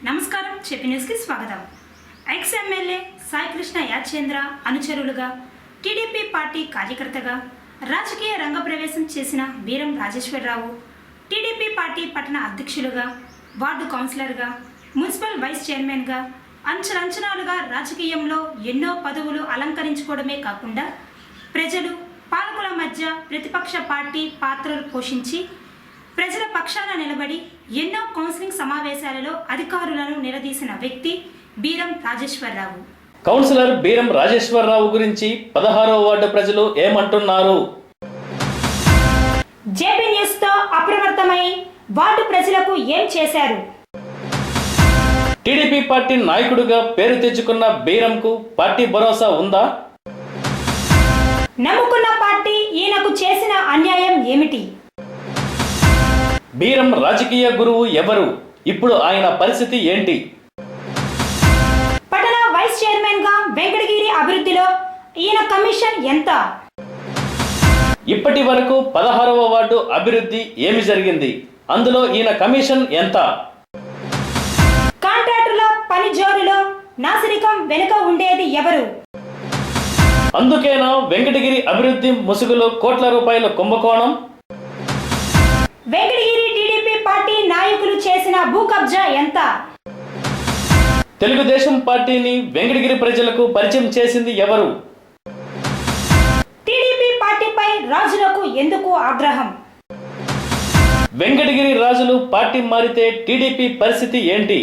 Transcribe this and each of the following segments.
నమస్కారం చెప్పి న్యూస్కి స్వాగతం. ఎక్స్ ఎమ్మెల్యే సాయి కృష్ణ యాచేంద్ర అనుచరులుగా టీడీపీ పార్టీ కార్యకర్తగా రాజకీయ రంగ ప్రవేశం చేసిన బీరం రాజేశ్వరరావు టీడీపీ పార్టీ పట్టణ అధ్యక్షులుగా, వార్డు కౌన్సిలర్గా, మున్సిపల్ వైస్ చైర్మన్గా అంచనాలుగా రాజకీయంలో ఎన్నో పదవులు అలంకరించుకోవడమే కాకుండా ప్రజలు, పాలకుల మధ్య ప్రతిపక్ష పార్టీ పాత్రలు పోషించి ప్రజల పక్షాన నిలబడి ఎన్నో కౌన్సిలింగ్ సమావేశాలలో అధికారులను నిలదీసిన వ్యక్తి బీరం రాజేశ్వరరావు. కౌన్సిలర్ బీరం రాజేశ్వరరావు గురించి 16వ వార్డు ప్రజలు ఏమంటున్నారు? జేపీ న్యూస్ తో అప్రమత్తమై వార్డు ప్రజలకు ఏం చేశారు? టీడీపీ పార్టీ నాయకుడిగా పేరు తెచ్చుకున్న బీరంకు పార్టీ భరోసా ఉందా? నమ్ముకున్న పార్టీ ఈయనకు చేసిన అన్యాయం ఏమిటి? బీరం రాజకీయ గురువు ఎవరు? ఇప్పుడు ఆయన పరిస్థితి ఏంటి? పట్టణ వైస్ చైర్మన్ గా వెంకటగిరి అభివృద్ధిలో ఈయన కమిషన్ ఎంత? ఇప్పటి వరకు 16వ వార్డు అభివృద్ధి ఏమి జరిగింది? అందులో ఈయన కమిషన్ ఎంత? కాంట్రాక్టుల పని జోరులో నాసిరికం వెనుక ఉండేది ఎవరు? అందుకేనా వెంకటగిరి అభివృద్ధి ముసుగులో కోట్ల రూపాయల కుంభకోణం? వెంకటగిరి టీడీపీ పార్టీ నాయకులు చేసిన భూ కబ్జా ఎంత? తెలుగుదేశం పార్టీని వెంకటగిరి ప్రజలకు పరిచయం చేసింది ఎవరు? టీడీపీ పార్టీపై రాజులకు ఎందుకు ఆగ్రహం? వెంకటగిరి రాజులు పార్టీ మారితే టీడీపీ పరిస్థితి ఏంటి?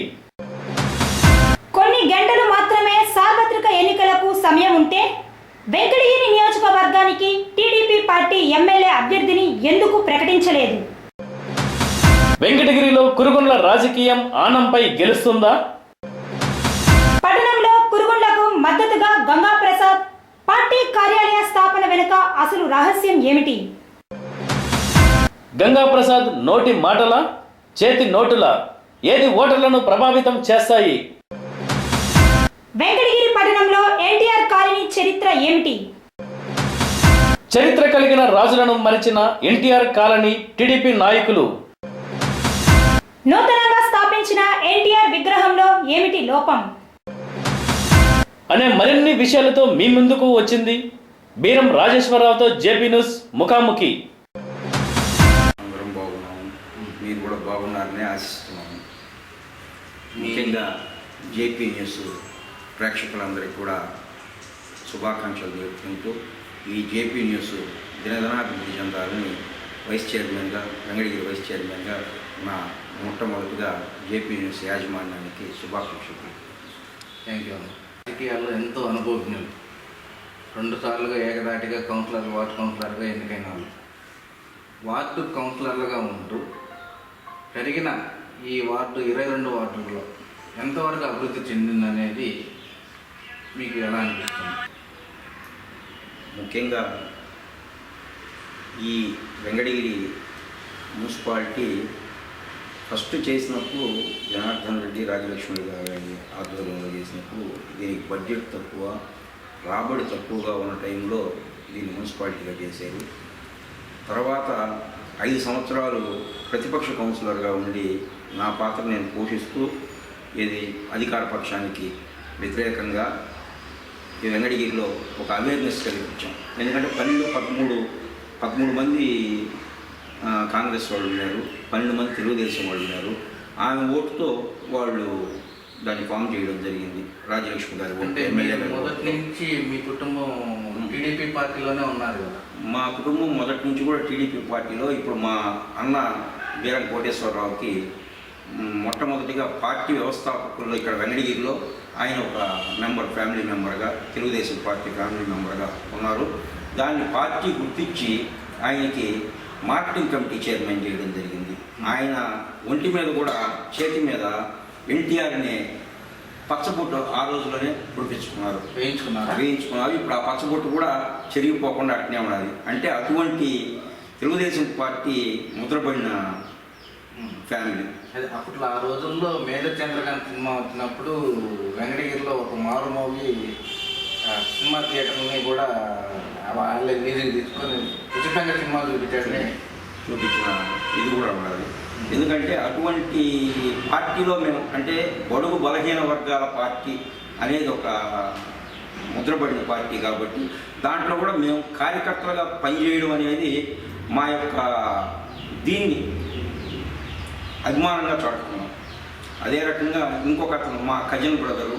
కొన్ని గంటలు మాత్రమే సార్వత్రిక ఎన్నికలకు సమయం ఉంటే వెంకటగిరి నియోజకవర్గానికి టీడీపీ పార్టీ ఎమ్మెల్యే అభ్యర్థిని ఎందుకు ప్రకటించలేదు? వెంకటగిరిలో కురుగుండ్ల రాజకీయం ఆనంపై గెలుస్తుందా? పట్టణంలో కురుగుండ్లకు మద్దతుగా గంగా ప్రసాద్ పార్టీ కార్యాలయ స్థాపన వెనుక అసలు రహస్యం ఏమిటి? గంగా ప్రసాద్ నోటి మాటల, చేతి నోటుల ఏది ఓటర్లను ప్రభావితం చేస్తాయి? వెంకటగిరి పట్టణంలో ఎన్టీఆర్ కాలనీ చరిత్ర ఏమిటి? చరిత్ర కలిగిన రాజులను మరిచిన ఎన్టీఆర్ కాలనీ టీడీపీ నాయకులు. నూతనంగా స్థాపించిన ఎన్టీఆర్ విగ్రహంలో ఏమిటి లోపం? అనే మరిన్ని విషయాలతో మీ ముందుకు వచ్చింది బీరం రాజేశ్వరరావుతో జేపీ న్యూస్ ముఖాముఖి. అందరం బాగున్నాము, మీరు కూడా బాగున్నారని ఆశిస్తున్నాము. ముఖ్యంగా జేపీ న్యూస్ ప్రేక్షకులందరికీ కూడా శుభాకాంక్షలు తెలుపుకుంటూ ఈ జేపీ న్యూస్ దినదినాభివృద్ధి చెందాలని వైస్ చైర్మన్గా, వెంకటగిరి వైస్ చైర్మన్గా నా మొట్టమొదటిగా జేపీ న్యూస్ యాజమాన్యానికి శుభాకాంక్షలు. Thank you. రాజకీయాల్లో ఎంతో అనుభవజ్ఞులు, 2 సార్లుగా ఏకదాటిగా వార్డు కౌన్సిలర్గా ఎన్నికైన వాళ్ళు. వార్డు కౌన్సిలర్లుగా ఉంటూ పెరిగిన ఈ వార్డు 22 వార్డుల్లో ఎంతవరకు అభివృద్ధి చెందిందనేది మీకు ఎలా అనిపిస్తుంది? ముఖ్యంగా ఈ వెంకటగిరి మున్సిపాలిటీ ఫస్ట్ చేసినప్పుడు జనార్దన్ రెడ్డి, రాజలక్ష్మి గారి ఆధ్వర్యంలో చేసినప్పుడు దీనికి బడ్జెట్ తక్కువ, రాబడి తక్కువగా ఉన్న టైంలో దీన్ని మున్సిపాలిటీగా చేశారు. తర్వాత 5 సంవత్సరాలు ప్రతిపక్ష కౌన్సిలర్గా ఉండి నా పాత్ర నేను పోషిస్తూ అధికార పక్షానికి వ్యతిరేకంగా ఈ వెంకటగిరిలో ఒక అవేర్నెస్ కలిగించాం. ఎందుకంటే 13 మంది కాంగ్రెస్ వాళ్ళు ఉన్నారు, 12 మంది తెలుగుదేశం వాళ్ళు ఉన్నారు. ఆమె ఓటుతో వాళ్ళు దాన్ని ఫామ్ చేయడం జరిగింది. రాజలక్ష్మి గారు మొదటి నుంచి మీ కుటుంబం టీడీపీ పార్టీలోనే ఉన్నారు కదా? మా కుటుంబం మొదటి నుంచి కూడా టీడీపీ పార్టీలో. ఇప్పుడు మా అన్న బీరం కోటేశ్వరరావుకి మొట్టమొదటిగా పార్టీ వ్యవస్థాపకుల్లో ఇక్కడ వెంకటగిరిలో ఆయన ఒక ఫ్యామిలీ మెంబర్గా, తెలుగుదేశం పార్టీ ఫ్యామిలీ మెంబర్గా ఉన్నారు. దాన్ని పార్టీ గుర్తించి ఆయనకి మార్కెటింగ్ కమిటీ చైర్మన్ చేయడం జరిగింది. ఆయన ఒంటి మీద కూడా, చేతి మీద ఎన్టీఆర్ అనే పచ్చబొట్టు ఆ రోజులోనే వేయించుకున్నారు. ఇప్పుడు ఆ పచ్చబొట్టు కూడా చెరిగిపోకుండా అట్నే ఉన్నది. అంటే అటువంటి తెలుగుదేశం పార్టీ ముద్రపడిన ఫ్యామిలీ. అదే అప్పట్లో ఆ రోజుల్లో మేజర్ చంద్రకాంత్ సినిమా వచ్చినప్పుడు వెంకటగిరిలో ఒక మారుమోగి సినిమా థియేటర్ని కూడా వాళ్ళే లీజుకి తీసుకొని ఉచితంగా సినిమా చూపించిన ఇది కూడా ఉన్నది. ఎందుకంటే అటువంటి పార్టీలో మేము అంటే బడుగు బలహీన వర్గాల పార్టీ అనేది ఒక ముద్రపడిన పార్టీ కాబట్టి దాంట్లో కూడా మేము కార్యకర్తలుగా పనిచేయడం అనేది మా యొక్క దీన్ని అభిమానంగా చాటుకున్నాం. అదే రకంగా ఇంకొక అతను మా కజిన్ బ్రదరు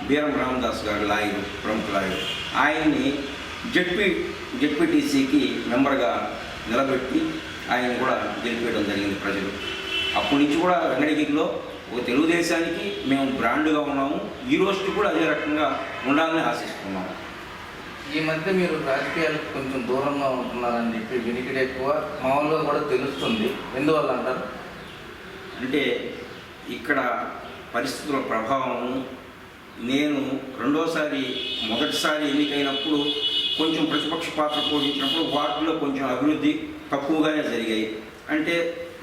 బీరం రామదాస్ గారు లాయరు, ప్రముఖ లాయరు, ఆయన్ని జెడ్పీటీసీకి మెంబర్గా నిలబెట్టి ఆయన కూడా గెలిపేయడం జరిగింది ప్రజలు. అప్పటి నుంచి కూడా వెంకటగిరిలో ఒక తెలుగుదేశానికి మేము బ్రాండ్గా ఉన్నాము. ఈ రోజుకి కూడా అదే రకంగా ఉండాలని ఆశిస్తున్నాము. ఈ మధ్య మీరు రాజకీయాలకు కొంచెం దూరంగా ఉంటున్నారని చెప్పి వినికిడి ఎక్కువ, మామూలుగా కూడా తెలుస్తుంది. ఎందువల్ల అంటారు? అంటే ఇక్కడ పరిస్థితుల ప్రభావం, నేను మొదటిసారి ఎన్నికైనప్పుడు కొంచెం ప్రతిపక్ష పాత్ర పోషించినప్పుడు వాటిలో కొంచెం అభివృద్ధి తక్కువగానే జరిగాయి. అంటే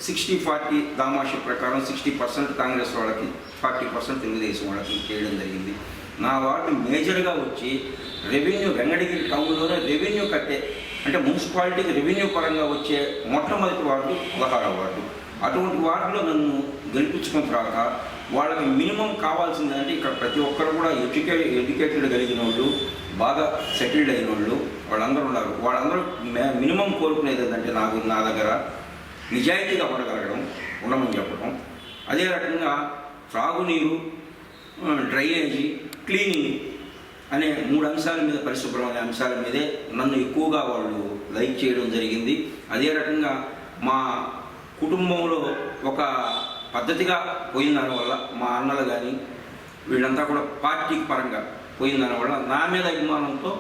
60-40 దామాషి ప్రకారం 60% కాంగ్రెస్ వాళ్ళకి, 40% తెలుగుదేశం వాళ్ళకి చేయడం జరిగింది. నా వార్డు మేజర్గా వచ్చి రెవెన్యూ, వెంకటగిరి టౌన్లోనే రెవెన్యూ కట్టే అంటే మున్సిపాలిటీకి రెవెన్యూ పరంగా వచ్చే మొట్టమొదటి వార్డు 16వ వార్డు. అటువంటి వార్డులో నన్ను గెలిపించుకున్న తర్వాత వాళ్ళకి మినిమం కావాల్సిందంటే ఇక్కడ ప్రతి ఒక్కరు కూడా ఎడ్యుకేటెడ్ కలిగిన వాళ్ళు, బాగా సెటిల్డ్ అయిన వాళ్ళు వాళ్ళందరూ ఉన్నారు. వాళ్ళందరూ మినిమం కోరుకునేది ఏంటంటే నా దగ్గర నిజాయితీగా ఉండమని చెప్పడం. అదే రకంగా త్రాగునీరు, డ్రైనేజీ, క్లీనింగ్ అనే 3 అంశాల మీద, పరిశుభ్రం అనే అంశాల మీదే నన్ను ఎక్కువగా వాళ్ళు లైక్ చేయడం జరిగింది. అదే రకంగా మా కుటుంబంలో ఒక పద్ధతిగా పోయిన దానివల్ల మా అన్నలు కానీ వీళ్ళంతా కూడా పార్టీ పరంగా పోయిన దానివల్ల నా మీద అభిమానంతో,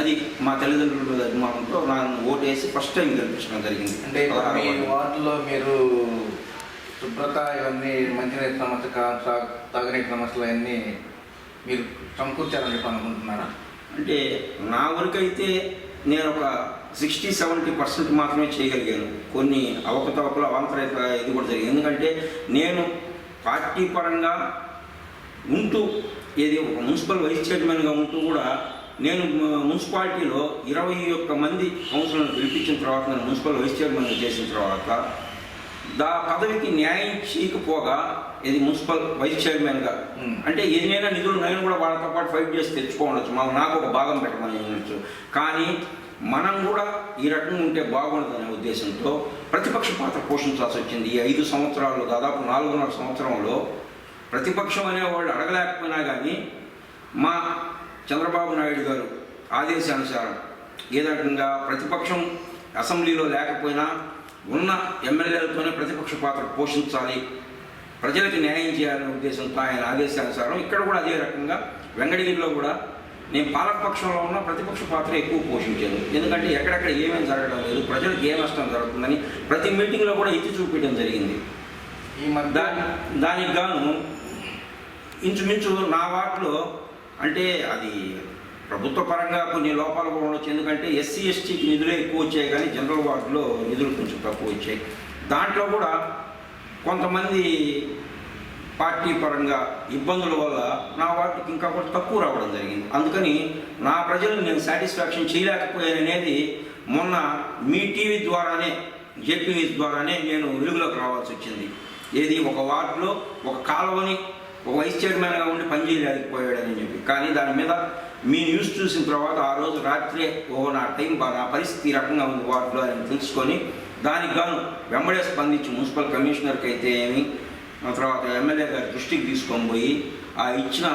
అది మా తల్లిదండ్రుల మీద అభిమానంతో నన్ను ఓటేసి ఫస్ట్ టైం గెలిపించడం జరిగింది. అంటే మీ వార్డులో మీరు శుభ్రత, ఇవన్నీ మంచినీటి సమస్య, తాగునీటి సమస్యలు అవన్నీ మీరు సమకూర్చారని చెప్పి అనుకుంటున్నారా? అంటే నా వరకైతే నేను ఒక 60-70% మాత్రమే చేయగలిగాను. కొన్ని అవకతవకలు, అవాంతరేత ఇది కూడా జరిగింది. ఎందుకంటే నేను పార్టీ పరంగా ఉంటూ, ఏది ఒక మున్సిపల్ వైస్ చైర్మన్గా ఉంటూ కూడా నేను మున్సిపాలిటీలో 21 మంది కౌన్సిలర్లను పిలిపించిన తర్వాత, నేను మున్సిపల్ వైస్ చైర్మన్గా చేసిన తర్వాత పదవికి న్యాయం చేయకపోగా ఇది మున్సిపల్ వైస్ చైర్మన్గా అంటే ఏదైనా నిధులు నేను కూడా వాళ్ళతో పాటు ఫైట్ చేసి తెచ్చుకోవచ్చు, నాకు ఒక భాగం పెట్టమని ఉండొచ్చు. కానీ మనం కూడా ఈ రకంగా ఉంటే బాగుంటుందనే ఉద్దేశంతో ప్రతిపక్ష పాత్ర పోషించాల్సి వచ్చింది. ఈ 5 సంవత్సరాల్లో, దాదాపు 4.5 సంవత్సరంలో ప్రతిపక్షం అనేవాళ్ళు అడగలేకపోయినా కానీ మా చంద్రబాబు నాయుడు గారు ఆదేశానుసారం ఏ రకంగా ప్రతిపక్షం అసెంబ్లీలో లేకపోయినా ఉన్న ఎమ్మెల్యేలతోనే ప్రతిపక్ష పాత్ర పోషించాలి, ప్రజలకు న్యాయం చేయాలనే ఉద్దేశంతో ఆయన ఆదేశానుసారం ఇక్కడ కూడా అదే రకంగా వెంకటగిరిలో కూడా నేను పాలకపక్షంలో ఉన్న ప్రతిపక్ష పాత్ర ఎక్కువ పోషించాను. ఎందుకంటే ఎక్కడెక్కడ ఏమేమి జరగడం లేదు, ప్రజలకు ఏ నష్టం జరుగుతుందని ప్రతి మీటింగ్లో కూడా ఎత్తి చూపించడం జరిగింది. ఈ మధ్య దానికి గాను ఇంచుమించు నా వార్డులో అంటే అది ప్రభుత్వ పరంగా కొన్ని లోపాలు కూడా ఉండొచ్చు. ఎందుకంటే SC/STకి నిధులే ఎక్కువ వచ్చాయి కానీ జనరల్ వార్డులో నిధులు కొంచెం తక్కువ వచ్చాయి. దాంట్లో కూడా కొంతమంది పార్టీ పరంగా ఇబ్బందుల వల్ల నా వార్డుకి ఇంకా కూడా తక్కువ రావడం జరిగింది. అందుకని నా ప్రజలను నేను సాటిస్ఫాక్షన్ చేయలేకపోయాననేది మొన్న మీ టీవీ ద్వారానే, జెడ్పీ ద్వారానే నేను వెలుగులోకి రావాల్సి వచ్చింది. ఏది ఒక వార్డులో ఒక కాలువని ఒక వైస్ చైర్మన్గా ఉండి పనిచేయలేకపోయాడని చెప్పి. కానీ దాని మీద మీ న్యూస్ చూసిన తర్వాత ఆ రోజు రాత్రే నా పరిస్థితి ఈ రకంగా ఉంది వార్డులో అని తెలుసుకొని దానికి గాను వెంబడే స్పందించి మున్సిపల్ కమిషనర్కి అయితే ఏమి, తర్వాత ఎమ్మెల్యే గారి దృష్టికి తీసుకొని పోయి ఆ ఇచ్చిన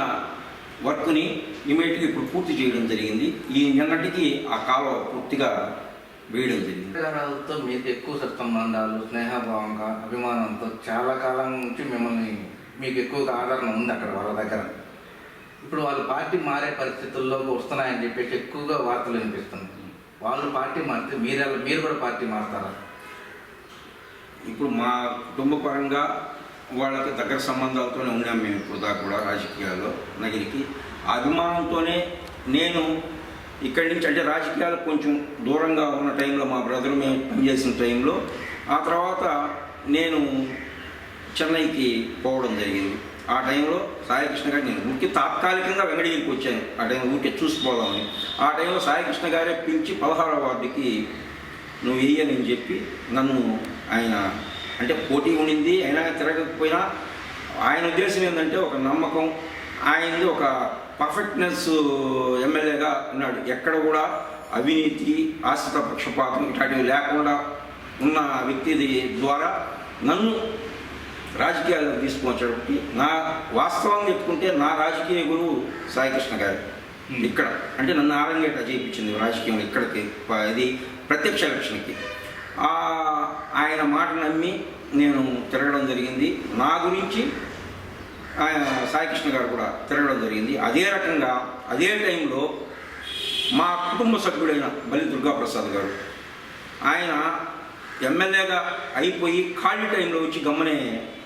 వర్క్ని ఇమీడియట్గా ఇప్పుడు పూర్తి చేయడం జరిగింది. ఈ నిన్నటికి ఆ కాలువ పూర్తిగా వేయడం జరిగింది. తెలంగాణతో మీకు ఎక్కువ సత్సంబంధాలు, స్నేహభావంగా, అభిమానంతో చాలా కాలం నుంచి మీకు ఎక్కువగా ఆదరణ ఉంది అక్కడ వాళ్ళ దగ్గర. ఇప్పుడు వాళ్ళు పార్టీ మారే పరిస్థితుల్లో వస్తున్నాయని చెప్పేసి ఎక్కువగా వార్తలు వినిపిస్తుంది. వాళ్ళు పార్టీ మారితే మీరు కూడా పార్టీ మారుతారా? ఇప్పుడు మా కుటుంబ పరంగా వాళ్ళకి దగ్గర సంబంధాలతోనే ఉన్నాం మేము ఇప్పుడు దాకా కూడా రాజకీయాల్లో. నగిరికి అభిమానంతోనే నేను ఇక్కడి నుంచి అంటే రాజకీయాలకు కొంచెం దూరంగా ఉన్న టైంలో మా బ్రదర్ మేము పనిచేసిన టైంలో ఆ తర్వాత నేను చెన్నైకి పోవడం జరిగింది. ఆ టైంలో సాయికృష్ణ గారు, నేను ఊరికి తాత్కాలికంగా వెంకటగిరికి వచ్చాను ఆ టైంలో ఊరికే చూసిపోదామని. ఆ టైంలో సాయికృష్ణ గారే పిలిచి 16వ వార్డుకి నువ్వు వేయని చెప్పి నన్ను ఆయన అంటే పోటీ ఉండింది, అయినా తిరగకపోయినా ఆయన ఉద్దేశం ఏంటంటే ఒక నమ్మకం, ఆయనది ఒక పర్ఫెక్ట్నెస్ ఎమ్మెల్యేగా ఉన్నాడు. ఎక్కడ కూడా అవినీతి, ఆశ్రిత పక్షపాతం ఇట్లాంటివి లేకుండా ఉన్న వ్యక్తి ద్వారా నన్ను రాజకీయాల్లో తీసుకువచ్చేటప్పటికి నా వాస్తవం చెప్పుకుంటే నా రాజకీయ గురువు సాయికృష్ణ గారు. ఇక్కడ అంటే నన్ను ఆరంగేట చేయించింది రాజకీయంలో ఇక్కడికి, ఇది ప్రత్యక్ష ఎలక్షన్కి. ఆయన మాట నమ్మి నేను తిరగడం జరిగింది. నా గురించి ఆయన సాయికృష్ణ గారు కూడా తిరగడం జరిగింది. అదే రకంగా అదే టైంలో మా కుటుంబ సభ్యుడైన బల్లి దుర్గాప్రసాద్ గారు, ఆయన ఎమ్మెల్యేగా అయిపోయి ఖాళీ టైంలో వచ్చి గమ్మనే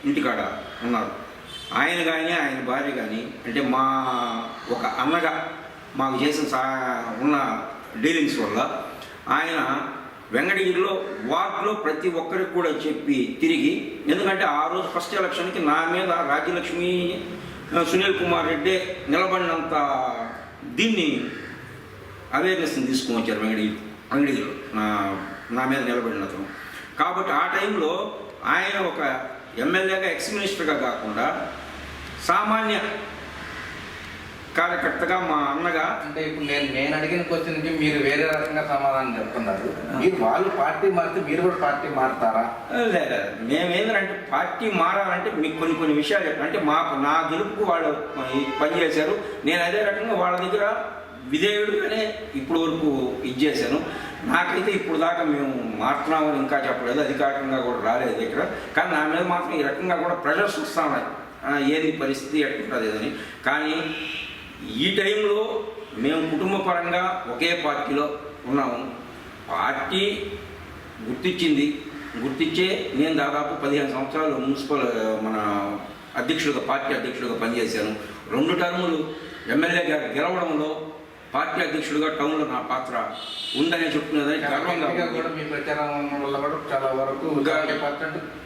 ఇంటికాడ ఉన్నారు. ఆయన కానీ ఆయన భార్య కానీ అంటే మా ఒక అన్నగా మాకు చేసిన ఉన్న డీలింగ్స్ వల్ల ఆయన వెంకటగిరిలో వార్డులో ప్రతి ఒక్కరికి కూడా చెప్పి తిరిగి, ఎందుకంటే ఆ రోజు ఫస్ట్ ఎలక్షన్కి నా మీద రాజ్యలక్ష్మి, సునీల్ కుమార్ రెడ్డి నిలబడినంత దీన్ని అవేర్నెస్ని తీసుకుని వచ్చారు వెంకటగిరిలో నా మీద నిలబడిన అతను. కాబట్టి ఆ టైంలో ఆయన ఒక ఎమ్మెల్యేగా, ఎక్స్ మినిస్టర్గా కాకుండా సామాన్య కార్యకర్తగా మా అన్నగా. అంటే ఇప్పుడు నేను అడిగిన క్వశ్చన్కి మీరు వేరే రకంగా సమాధానం చెప్తున్నారు. మీరు వాళ్ళు పార్టీ మారితే మీరు కూడా పార్టీ మారుతారా? లేదా, మేమేంటంటే పార్టీ మారాలంటే మీకు కొన్ని విషయాలు చెప్పాను. అంటే నా గెలుపుకు వాళ్ళు పనిచేశారు, నేను అదే రకంగా వాళ్ళ దగ్గర విధేయుడుగానే ఇప్పుడు వరకు ఇచ్చేసాను. నాకైతే ఇప్పుడు దాకా మేము మారుతున్నామని ఇంకా చెప్పలేదు, అధికారికంగా కూడా రాలేదు ఇక్కడ. కానీ నా మీద మాత్రం ఈ రకంగా కూడా ప్రెషర్స్ వస్తూ ఉన్నాయి, ఏది పరిస్థితి ఎట్టుంటుంది అని. కానీ ఈ టైంలో మేము కుటుంబ పరంగా ఒకే పార్టీలో ఉన్నాము. పార్టీ గుర్తించే నేను దాదాపు 15 సంవత్సరాలు మున్సిపల్ మన అధ్యక్షుడిగా, పార్టీ అధ్యక్షుడిగా పనిచేశాను. 2 టర్ములు ఎమ్మెల్యేగా గెలవడంలో పార్టీ అధ్యక్షుడిగా టౌన్లో నా పాత్ర ఉందని చెప్తున్నదని గర్వంగా కూడా మీ ప్రచారం వల్ల కూడా చాలా వరకు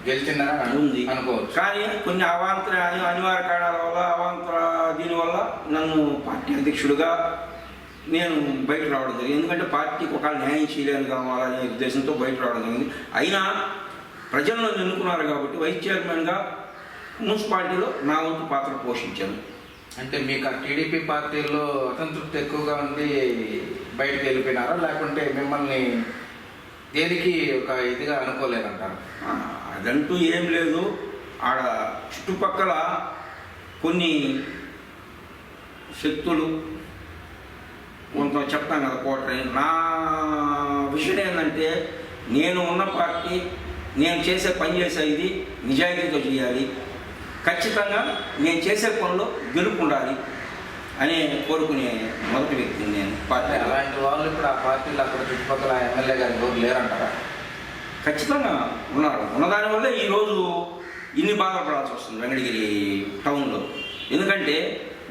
గెలిచిందని ఉంది అనుకోవచ్చు. కానీ కొన్ని అనివార్య కారణాల వల్ల దీనివల్ల నన్ను పార్టీ అధ్యక్షుడిగా నేను బయట రావడం జరిగింది. ఎందుకంటే పార్టీకి ఒక న్యాయం చేయలేను కావాలనే ఉద్దేశంతో బయట రావడం జరిగింది. అయినా ప్రజలు నన్ను ఎన్నుకున్నారు కాబట్టి వైస్ చైర్మన్గా మున్సిపాలిటీలో నా వంతు పాత్ర పోషించాను. అంటే మీకు ఆ టీడీపీ పార్టీలో అసంతృప్తి ఎక్కువగా ఉండి బయటకు వెళ్ళిపోయినారా, లేకుంటే మిమ్మల్ని దేనికి ఒక ఇదిగా అనుకోలేదంటారు? అదంటూ ఏం లేదు. ఆడ చుట్టుపక్కల కొన్ని శక్తులు కొంత చెప్తాను కదా కోటని. నా విషయం ఏంటంటే నేను ఉన్న పార్టీ, నేను పని చేసే ఇది నిజాయితీతో చేయాలి, ఖచ్చితంగా నేను చేసే పనిలో గెలుపు ఉండాలి అని కోరుకునే మొదటి వ్యక్తిని నేను పార్టీ. అలాంటి వాళ్ళు ఇప్పుడు ఆ పార్టీలో అక్కడ చుట్టుపక్కల ఎమ్మెల్యే గారు ఎవరు లేరంటారా? ఖచ్చితంగా ఉన్నారు. ఉన్నదానివల్ల ఈరోజు ఇన్ని బాధపడాల్సి వస్తుంది వెంకటగిరి టౌన్లో. ఎందుకంటే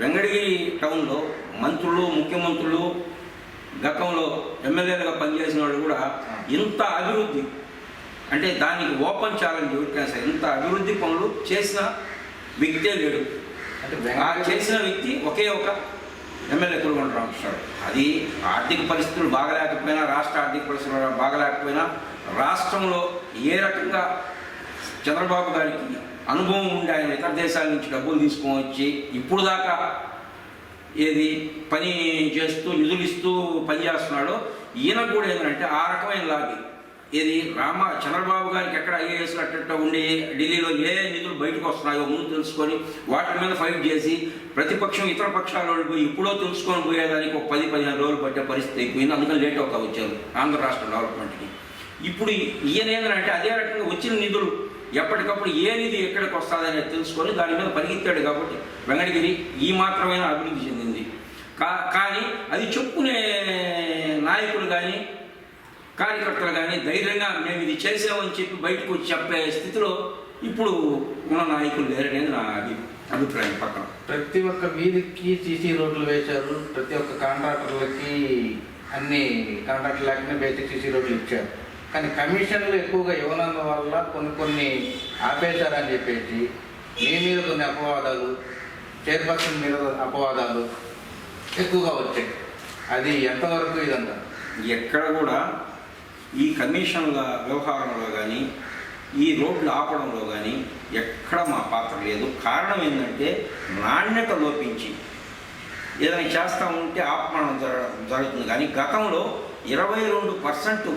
వెంకటగిరి టౌన్లో మంత్రులు, ముఖ్యమంత్రులు, గతంలో ఎమ్మెల్యేలుగా పనిచేసిన వాళ్ళు కూడా ఇంత అభివృద్ధి, అంటే దానికి ఓపెన్ ఛాలెంజ్ ఎవరికైనా సరే, ఇంత అభివృద్ధి పనులు చేసిన వ్యక్తే లేడు. అంటే చేసిన వ్యక్తి ఒకే ఒక ఎమ్మెల్యే కురుగొండ రామకృష్ణుడు. అది ఆర్థిక పరిస్థితులు బాగలేకపోయినా, రాష్ట్ర ఆర్థిక పరిస్థితులు బాగలేకపోయినా, రాష్ట్రంలో ఏ రకంగా చంద్రబాబు గారికి అనుభవం ఉండి ఆయన ఇతర దేశాల నుంచి డబ్బులు తీసుకొని వచ్చి ఇప్పుడు దాకా ఏది పని చేస్తూ నిధులు ఇస్తూ పనిచేస్తున్నాడో, ఈయన కూడా ఏంటంటే ఆ రకమైన లాగి ఏది చంద్రబాబు గారికి ఎక్కడ ఐఏఎస్ అట్ట ఉండి ఢిల్లీలో ఏ నిధులు బయటకు వస్తున్నాయో ముందు తెలుసుకొని వాటి మీద ఫైట్ చేసి ప్రతిపక్షం ఇతర పక్షాల వాళ్ళు పోయి ఇప్పుడో తెలుసుకొని పోయేదానికి ఒక 10-15 రోజులు పట్టే పరిస్థితి అయిపోయింది. అందుకని లేట్ అవుతా వచ్చారు ఆంధ్ర రాష్ట్ర డెవలప్మెంట్కి. ఇప్పుడు ఈయన ఏంటంటే అదే రకంగా వచ్చిన నిధులు ఎప్పటికప్పుడు ఏ నిధి ఎక్కడికి వస్తుందనేది తెలుసుకొని దాని మీద పరిగెత్తాడు. కాబట్టి వెంకటగిరి ఈ మాత్రమైన అభివృద్ధి చెందింది. కానీ అది చెప్పుకునే నాయకులు కానీ కార్యకర్తలు కానీ ధైర్యంగా మేము ఇది చేసామని చెప్పి బయటకు వచ్చి చెప్పే స్థితిలో ఇప్పుడు ఉన్న నాయకులు లేరనేది నా అభిప్రాయం. పక్కన ప్రతి ఒక్క వీధికి సీసీ రోడ్లు వేశారు, ప్రతి ఒక్క కాంట్రాక్టర్లకి అన్ని కాంట్రాక్టర్ లేకనే బేసిక్ సీసీ రోడ్లు ఇచ్చారు. కానీ కమిషన్లు ఎక్కువగా ఇవ్వనందు వల్ల కొన్ని ఆపేశారని చెప్పేసి మీ మీద కొన్ని అపవాదాలు, చైర్పర్సన్ మీద అపవాదాలు ఎక్కువగా వచ్చాయి. అది ఎంతవరకు ఇదంతా? ఎక్కడ కూడా ఈ కమిషన్ల వ్యవహారంలో కానీ ఈ రోడ్లు ఆపడంలో కానీ ఎక్కడ మా పాత్ర లేదు. కారణం ఏంటంటే నాణ్యత లోపించి ఏదైనా చేస్తూ ఉంటే ఆపమనం జరుగుతుంది. కానీ గతంలో 22%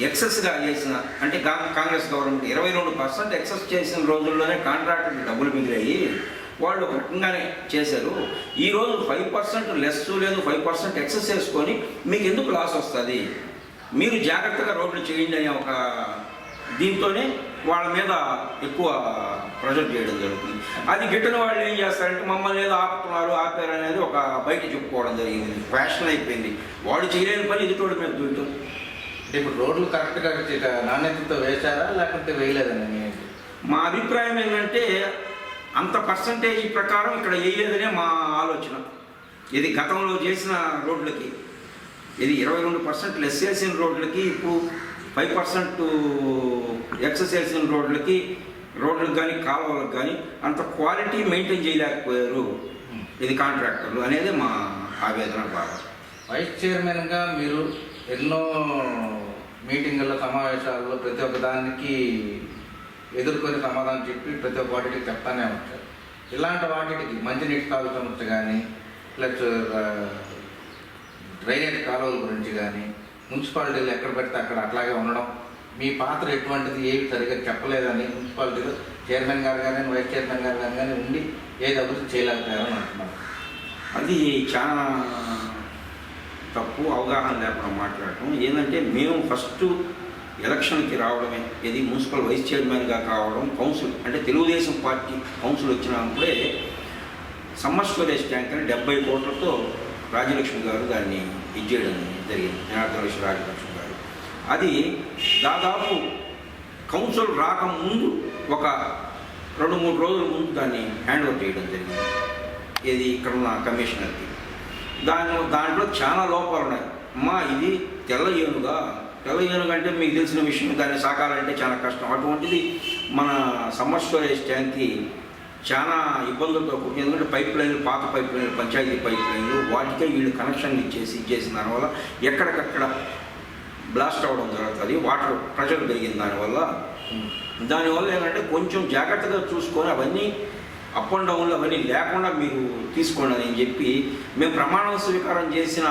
ఎక్సెస్గా చేసిన, అంటే కాంగ్రెస్ గవర్నమెంట్ 22% ఎక్సెస్ చేసిన రోజుల్లోనే కాంట్రాక్టర్లు డబ్బులు మిగిలాయి, వాళ్ళు ఒక రకంగానే చేశారు. ఈరోజు 5% లెస్ లేదు, 5% ఎక్సెస్ చేసుకొని మీకు ఎందుకు లాస్ వస్తుంది, మీరు జాగ్రత్తగా రోడ్లు చేయండి అనే ఒక దీంతోనే వాళ్ళ మీద ఎక్కువ ప్రెజర్ చేయడం జరుగుతుంది. అది గిట్టని వాళ్ళు ఏం చేస్తారంటే మమ్మల్ని ఏదో ఆపారు అనేది ఒక బయట చెప్పుకోవడం జరిగింది. ఫ్యాషన్ అయిపోయింది. వాడు చేయలేని పని ఎదుటోడి మీద దూయటం. ఇప్పుడు రోడ్లు కరెక్ట్గా నాణ్యతతో వేశారా లేకపోతే వేయలేదని మా అభిప్రాయం ఏంటంటే అంత పర్సంటేజ్ ప్రకారం ఇక్కడ వేయలేదనే మా ఆలోచన. ఇది గతంలో చేసిన రోడ్లకి, ఇది 22% లెస్ చేసిన రోడ్లకి, ఇప్పుడు 5% ఎక్సెస్ చేసిన రోడ్లకి కానీ కాలువలకు కానీ అంత క్వాలిటీ మెయింటైన్ చేయలేకపోయారు ఇది కాంట్రాక్టర్లు అనేది మా ఆవేదన. బాగా వైస్ చైర్మన్గా మీరు ఎన్నో మీటింగుల్లో, సమావేశాల్లో ప్రతి ఒక్క దానికి ఎదుర్కొని సమాధానం చెప్పి ప్రతి ఒక్క వాటికి చెప్తానే వచ్చారు. ఇలాంటి వాటికి మంచినీటి కాలువ సమస్య కానీ, ప్లస్ డ్రైనేజ్ కాలువల గురించి కానీ, మున్సిపాలిటీలు ఎక్కడ పెడితే అక్కడ అట్లాగే ఉండడం, మీ పాత్ర ఎటువంటిది ఏవి సరిగ్గా చెప్పలేదని మున్సిపాలిటీలో చైర్మన్ గారు కానీ వైస్ చైర్మన్ గారు కానీ ఉండి ఏది అభివృద్ధి చేయలేకపోయారని అంటున్నారు. అది చాలా తప్పు, అవగాహన లేకుండా మాట్లాడటం. ఏంటంటే మేము ఫస్ట్ ఎలక్షన్కి రావడమే, ఇది మున్సిపల్ వైస్ చైర్మన్గా కావడం, కౌన్సిల్ అంటే తెలుగుదేశం పార్టీ కౌన్సిల్ వచ్చినప్పుడే సమ్మర్ స్టోరేజ్ ట్యాంక్ అని 70 కోట్లతో రాజలక్ష్మి గారు దాన్ని ఇచ్చేయడం జరిగింది, జనార్దన రాజలక్ష్మి గారు. అది దాదాపు కౌన్సిల్ రాకముందు ఒక 2-3 రోజుల ముందు దాన్ని హ్యాండ్ ఓవర్ చేయడం జరిగింది. ఇది ఇక్కడ ఉన్న కమిషనర్కి. దాంట్లో చాలా లోపాలు ఉన్నాయి. ఇది తెల్ల ఏనుగు అంటే మీకు తెలిసిన విషయం, దాన్ని సాకాలంటే చాలా కష్టం. అటువంటిది మన సమ్మర్ స్టోరేజ్ ట్యాంక్కి చాలా ఇబ్బందులతో కూడుకుని, ఎందుకంటే పైప్ లైన్లు, పాత పైప్ లైన్లు, పంచాయతీ పైప్ లైన్లు, వాటికే వీళ్ళు కనెక్షన్లు ఇచ్చేసిన దానివల్ల ఎక్కడికక్కడ బ్లాస్ట్ అవ్వడం జరుగుతుంది. వాటర్ ప్రెషర్ పెరిగింది దానివల్ల ఏంటంటే కొంచెం జాగ్రత్తగా చూసుకొని అవన్నీ అప్ అండ్ డౌన్లు అవన్నీ లేకుండా మీరు తీసుకోండి అని చెప్పి మేము ప్రమాణ స్వీకారం చేసిన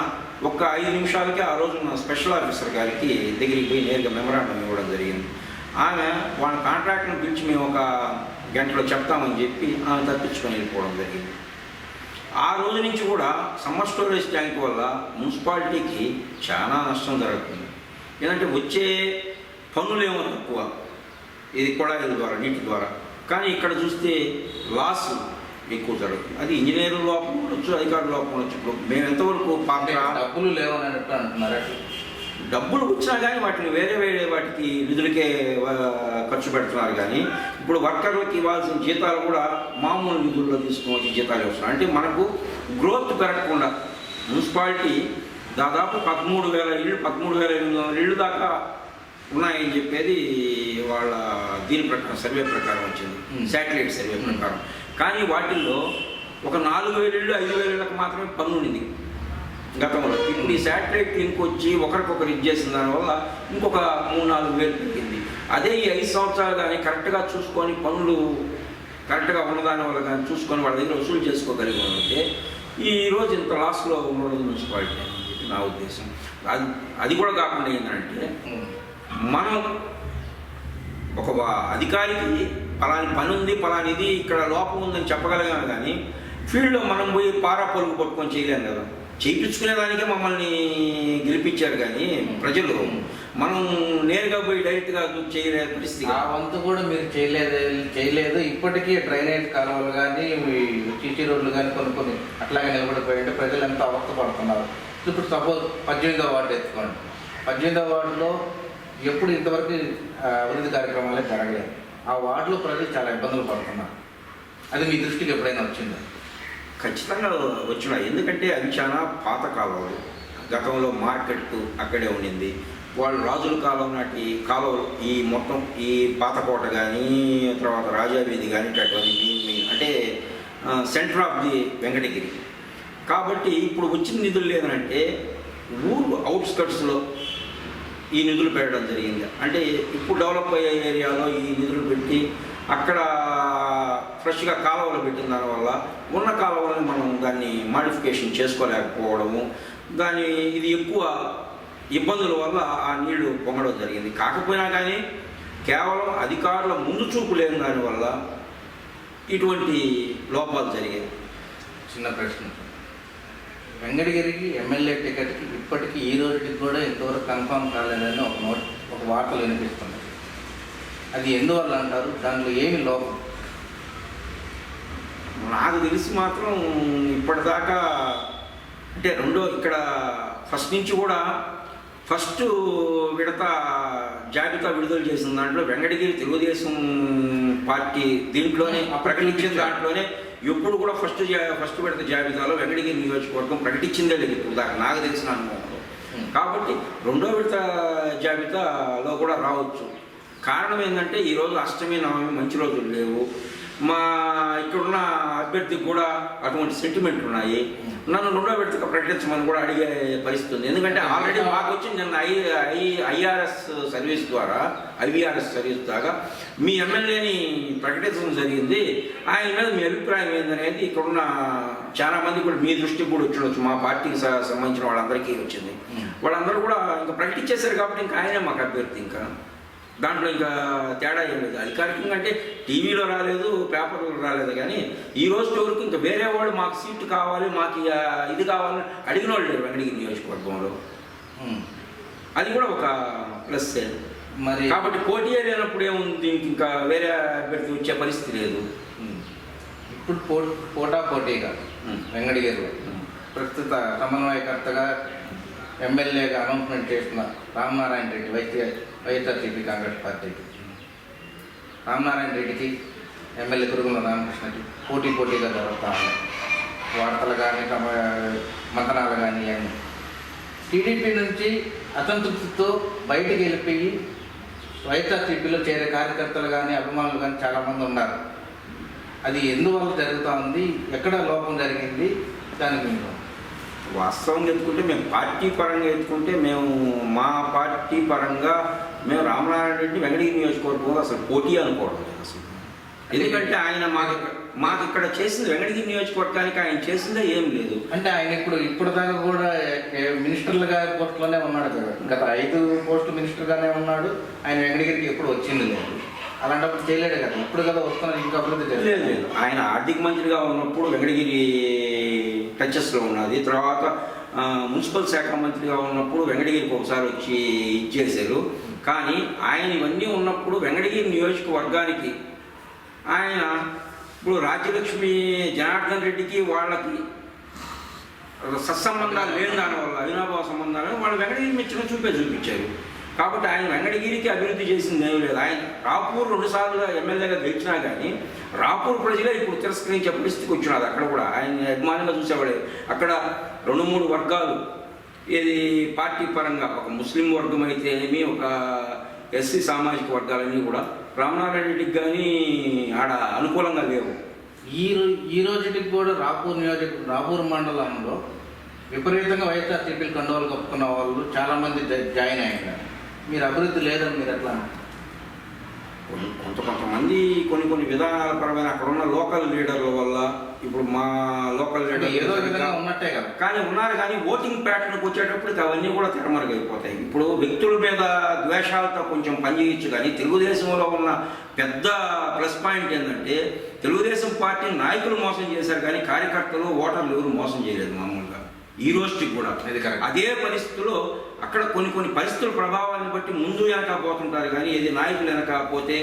ఒక 5 నిమిషాలకే ఆ రోజు నా స్పెషల్ ఆఫీసర్ గారికి దగ్గరికి పోయి నేరుగా మెమరాండం ఇవ్వడం జరిగింది. ఆమె వాళ్ళ కాంట్రాక్ట్ని పిలిచి మేము ఒక గంటలో చెప్తామని చెప్పి ఆమె తప్పించుకొని వెళ్ళిపోవడం జరిగింది. ఆ రోజు నుంచి కూడా సమ్మర్ స్టోరేజ్ ట్యాంక్ వల్ల మున్సిపాలిటీకి చాలా నష్టం జరుగుతుంది. ఏంటంటే వచ్చే పన్నులేమో తక్కువ, ఇది కొళాయిల ద్వారా, నీటి ద్వారా. కానీ ఇక్కడ చూస్తే లాస్ ఎక్కువ జరుగుతుంది. అది ఇంజనీర్ లోపం ఉండొచ్చు, అధికారుల లోపం ఉండొచ్చు. ఇప్పుడు మేము ఎంతవరకు డబ్బులు లేవని అంటున్నారు. డబ్బులు వచ్చినా కానీ వాటిని వేరే వాటికి నిధులకే ఖర్చు పెడుతున్నారు. కానీ ఇప్పుడు వర్కర్లకి ఇవ్వాల్సిన జీతాలు కూడా మామూలు నిధుల్లో తీసుకొని జీతాలు వస్తున్నాయి. అంటే మనకు గ్రోత్ పెరగకుండా మున్సిపాలిటీ దాదాపు 13,000 ఇళ్ళు, 13,800 ఇళ్ళు దాకా ఉన్నాయని చెప్పేది వాళ్ళ దీని ప్రకారం, సర్వే ప్రకారం వచ్చింది, శాటిలైట్ సర్వే ప్రకారం. కానీ వాటిల్లో ఒక 4,000 ఇళ్ళు, 5,000 ఇళ్ళకి మాత్రమే పన్ను ఉండింది గతంలో. ఇప్పుడు ఈ శాటిలైట్ లింక్ వచ్చి ఒకరికొకరు ఇచ్చేసిన దానివల్ల ఇంకొక 3-4 వేలు పెరిగింది. అదే ఈ 5 సంవత్సరాలు కానీ కరెక్ట్గా చూసుకొని పనులు కరెక్ట్గా ఉన్నదాని వల్ల కానీ చూసుకొని వాళ్ళ దగ్గర వసూలు చేసుకోగలిగి ఉంటే ఈరోజు ఇంత లాస్లో ఉండదు మున్సిపాలిటీ అని చెప్పి నా ఉద్దేశం. అది కూడా కాకుండా ఏంటంటే మనం ఒక అధికారికి పలాని పని ఉంది, పలానిది ఇక్కడ లోపం ఉందని చెప్పగలిగాము. కానీ ఫీల్డ్లో మనం పోయి పారా పొలుగు పట్టుకొని చేయలేము కదా. చేయించుకునేదానికే మమ్మల్ని గెలిపించారు కానీ ప్రజలు, మనం నేరుగా పోయి డైరెక్ట్గా చేయలే పరిస్థితి. ఆ వంతు కూడా మీరు చేయలేదు. ఇప్పటికీ డ్రైనేజ్ కాలువలు కానీ, సిసి రోడ్లు కానీ కొన్ని అట్లాగే నిలబడిపోయింటే ప్రజలు ఎంతో అవస్థ పడుతున్నారు. ఇప్పుడు సపోజ్ 18వ వార్డు ఎత్తుకోండి. 18వ వార్డులో ఎప్పుడు ఇంతవరకు అభివృద్ధి కార్యక్రమాలే జరగలేదు. ఆ వార్డులో ప్రజలు చాలా ఇబ్బందులు పడుతున్నారు. అది మీ దృష్టికి ఎప్పుడైనా వచ్చిందా? ఖచ్చితంగా వచ్చినాయి. ఎందుకంటే అవి చాలా పాత కాలువలు. గతంలో మార్కెట్ అక్కడే ఉండింది. వాళ్ళు రాజుల కాలం నాటి కాలువలు, ఈ మొత్తం ఈ పాతకోట కానీ, తర్వాత రాజావీధి కానీ, అటువంటి అంటే సెంటర్ ఆఫ్ ది వెంకటగిరి. కాబట్టి ఇప్పుడు వచ్చిన నిధులు లేదనంటే ఊరు అవుట్స్కట్స్లో ఈ నిధులు పెట్టడం జరిగింది. అంటే ఇప్పుడు డెవలప్ అయ్యే ఏరియాలో ఈ నిధులు పెట్టి అక్కడ ఫ్రెష్గా కాలువలు పెట్టిన దానివల్ల ఉన్న కాలువలను మనం దాన్ని మాడిఫికేషన్ చేసుకోలేకపోవడము, దాని ఇది ఎక్కువ ఇబ్బందుల వల్ల ఆ నీళ్లు పొంగడం జరిగింది. కాకపోయినా కానీ కేవలం అధికారుల ముందు చూపు లేని దానివల్ల ఇటువంటి లోపాలు జరిగాయి. చిన్న ప్రశ్న, వెంకటగిరికి ఎమ్మెల్యే టికెట్కి ఇప్పటికీ ఈ రోజుకి కూడా ఇంతవరకు కన్ఫామ్ కాలేదని ఒక వార్తలు వినిపిస్తుంది. అది ఎందువల్ల అంటారు? దాంట్లో ఏమి లోపం? నాకు తెలిసి మాత్రం ఇప్పటిదాకా అంటే ఇక్కడ ఫస్ట్ నుంచి కూడా ఫస్ట్ విడత జాబితా విడుదల చేసిన దాంట్లో వెంకటగిరి తెలుగుదేశం పార్టీ దీంట్లోనే ప్రకటించిన దాంట్లోనే ఎప్పుడు కూడా ఫస్ట్ విడత జాబితాలో వెంకటగిరి నియోజకవర్గం ప్రకటించిందే లేదు ఇప్పుడు దాకా నాకు తెలిసిన అనుభవంలో. కాబట్టి రెండో విడత జాబితాలో కూడా రావచ్చు. కారణం ఏంటంటే ఈరోజు అష్టమి నవమి మంచి రోజులు లేవు. మా ఇక్కడున్న అభ్యర్థికి కూడా అటువంటి సెంటిమెంట్ ఉన్నాయి. నన్ను రెండో విడతగా ప్రకటించమని కూడా అడిగే పరిస్థితి ఉంది. ఎందుకంటే ఆల్రెడీ మాకు వచ్చింది నిన్న ఐఆర్ఎస్ సర్వీస్ ద్వారా ఐవీఆర్ఎస్ సర్వీస్ ద్వారా మీ ఎమ్మెల్యేని ప్రకటించడం జరిగింది, ఆయన మీద మీ అభిప్రాయం ఏందనేది ఇక్కడున్న చాలా మంది కూడా మీ దృష్టికి కూడా వచ్చిండొచ్చు. మా పార్టీకి సంబంధించిన వాళ్ళందరికీ వచ్చింది. వాళ్ళందరూ కూడా ఇంకా ప్రకటించేశారు కాబట్టి ఇంకా ఆయనే మాకు అభ్యర్థి. ఇంకా దాంట్లో ఇంకా తేడా ఏం లేదు. అధికారికంగా అంటే టీవీలో రాలేదు, పేపర్లో రాలేదు, కానీ ఈ రోజు వరకు ఇంకా వేరే వాళ్ళు మాకు సీటు కావాలి, మాకు ఇది కావాలని అడిగిన వాళ్ళు లేరు వెంకటగిరి నియోజకవర్గంలో. అది కూడా ఒక ప్లస్ మరి. కాబట్టి పోటీ లేనప్పుడు ఏముంది, ఇంకా వేరే అభ్యర్థి వచ్చే పరిస్థితి లేదు. ఇప్పుడు పోటాపోటీగా వెంకటగిరిలో ప్రస్తుత సమన్వయకర్తగా ఎమ్మెల్యేగా అనౌన్స్మెంట్ చేసిన రామనారాయణ రెడ్డి వైఎస్ఆర్సీపీ కాంగ్రెస్ పార్టీకి, రామనారాయణ రెడ్డికి ఎమ్మెల్యే కురుగుల రామకృష్ణకి పోటీగా జరుగుతూ ఉన్నాయి. వార్తలు కానీ మంతనాలు కానీ అన్నీ. టీడీపీ నుంచి అసంతృప్తితో బయటికి వెళ్ళిపోయి వైఎస్ఆర్సీపీలో చేరే కార్యకర్తలు కానీ అభిమానులు కానీ చాలామంది ఉన్నారు. అది ఎందువల్ల జరుగుతూ ఉంది? ఎక్కడ లోపం జరిగింది? దానికి మేము వాస్తవంగా ఎత్తుకుంటే మేము పార్టీ పరంగా ఎత్తుకుంటే మా పార్టీ పరంగా మేము రామనారాయణ రెడ్డి వెంకటగిరి నియోజకవర్గంలో అసలు పోటీ అనుకోవడం లేదు అసలు. ఎందుకంటే ఆయన మాకు ఇక్కడ చేసింది వెంకటగిరి నియోజకవర్గానికి ఆయన చేసిందే ఏం లేదు. అంటే ఆయన ఇప్పుడు దాకా కూడా మినిస్టర్లుగా పోస్టులోనే ఉన్నాడు కదా, గత 5 పోస్టు మినిస్టర్గానే ఉన్నాడు. ఆయన వెంకటగిరికి ఎప్పుడు వచ్చింది లేదు. అలాంటప్పుడు చేయలేడు కదా, ఇప్పుడు కదా వస్తున్నారు. ఇంకా అభివృద్ధి లేదు. ఆయన ఆర్థిక మంత్రిగా ఉన్నప్పుడు వెంకటగిరి టచెస్లో ఉన్నది. తర్వాత మున్సిపల్ శాఖ మంత్రిగా ఉన్నప్పుడు వెంకటగిరికి ఒకసారి వచ్చి ఇచ్చేశారు. కానీ ఆయన ఇవన్నీ ఉన్నప్పుడు వెంకటగిరి నియోజకవర్గానికి ఆయన ఇప్పుడు రాజ్యలక్ష్మి జనార్దన్ రెడ్డికి వాళ్ళకి సత్సంబంధాలు లేని దానివల్ల అవినాభావ సంబంధాలు వాళ్ళు వెంకటగిరి మెచ్చిన చూపించారు. కాబట్టి ఆయన వెంకటగిరికి అభివృద్ధి చేసింది ఏమీ లేదు. ఆయన రాపూర్ 2 సార్లు ఎమ్మెల్యేగా గెలిచినా కానీ రాపూర్ ప్రజలే ఇప్పుడు తిరస్కరించే పరిస్థితికి వచ్చినది. అక్కడ కూడా ఆయన అభిమానంగా చూసేవాడే. అక్కడ 2-3 వర్గాలు, ఇది పార్టీ పరంగా ఒక ముస్లిం వర్గం అయితే ఏమి, ఒక ఎస్సీ సామాజిక వర్గాలన్నీ కూడా రామనారాయణ రెడ్డికి కానీ ఆడ అనుకూలంగా లేవు. ఈ రోజుకి కూడా రాపూర్ మండలంలో విపరీతంగా వైఎస్ఆర్సీపీలు కండువాలు కప్పుకున్న వాళ్ళు చాలామంది జాయిన్ అయ్యారు. మీరు అభివృద్ధి లేదని మీరు ఎట్లా? కొంతమంది కొన్ని విధానాల పరమైన అక్కడ ఉన్న లోకల్ లీడర్ల వల్ల ఇప్పుడు మా లోకల్ లీడర్ ఏదో విధంగా ఉన్నట్టే కదా, కానీ ఉన్నారు. కానీ ఓటింగ్ ప్యాటర్న్కి వచ్చేటప్పటికి అవన్నీ కూడా తెరమరుగైపోతాయి. ఇప్పుడు వ్యక్తుల మీద ద్వేషాలతో కొంచెం పనిచేయచ్చు. కానీ తెలుగుదేశంలో ఉన్న పెద్ద ప్లస్ పాయింట్ ఏంటంటే తెలుగుదేశం పార్టీ నాయకులు మోసం చేశారు, కానీ కార్యకర్తలు ఓటర్లు ఎవరు మోసం చేయలేదు. మామూలుగా ఈ రోజుకి కూడా అదే పరిస్థితుల్లో అక్కడ కొన్ని పరిస్థితుల ప్రభావాన్ని బట్టి ముందు వెనక పోతుంటారు. కానీ ఏది నాయకులు వెనక పోతే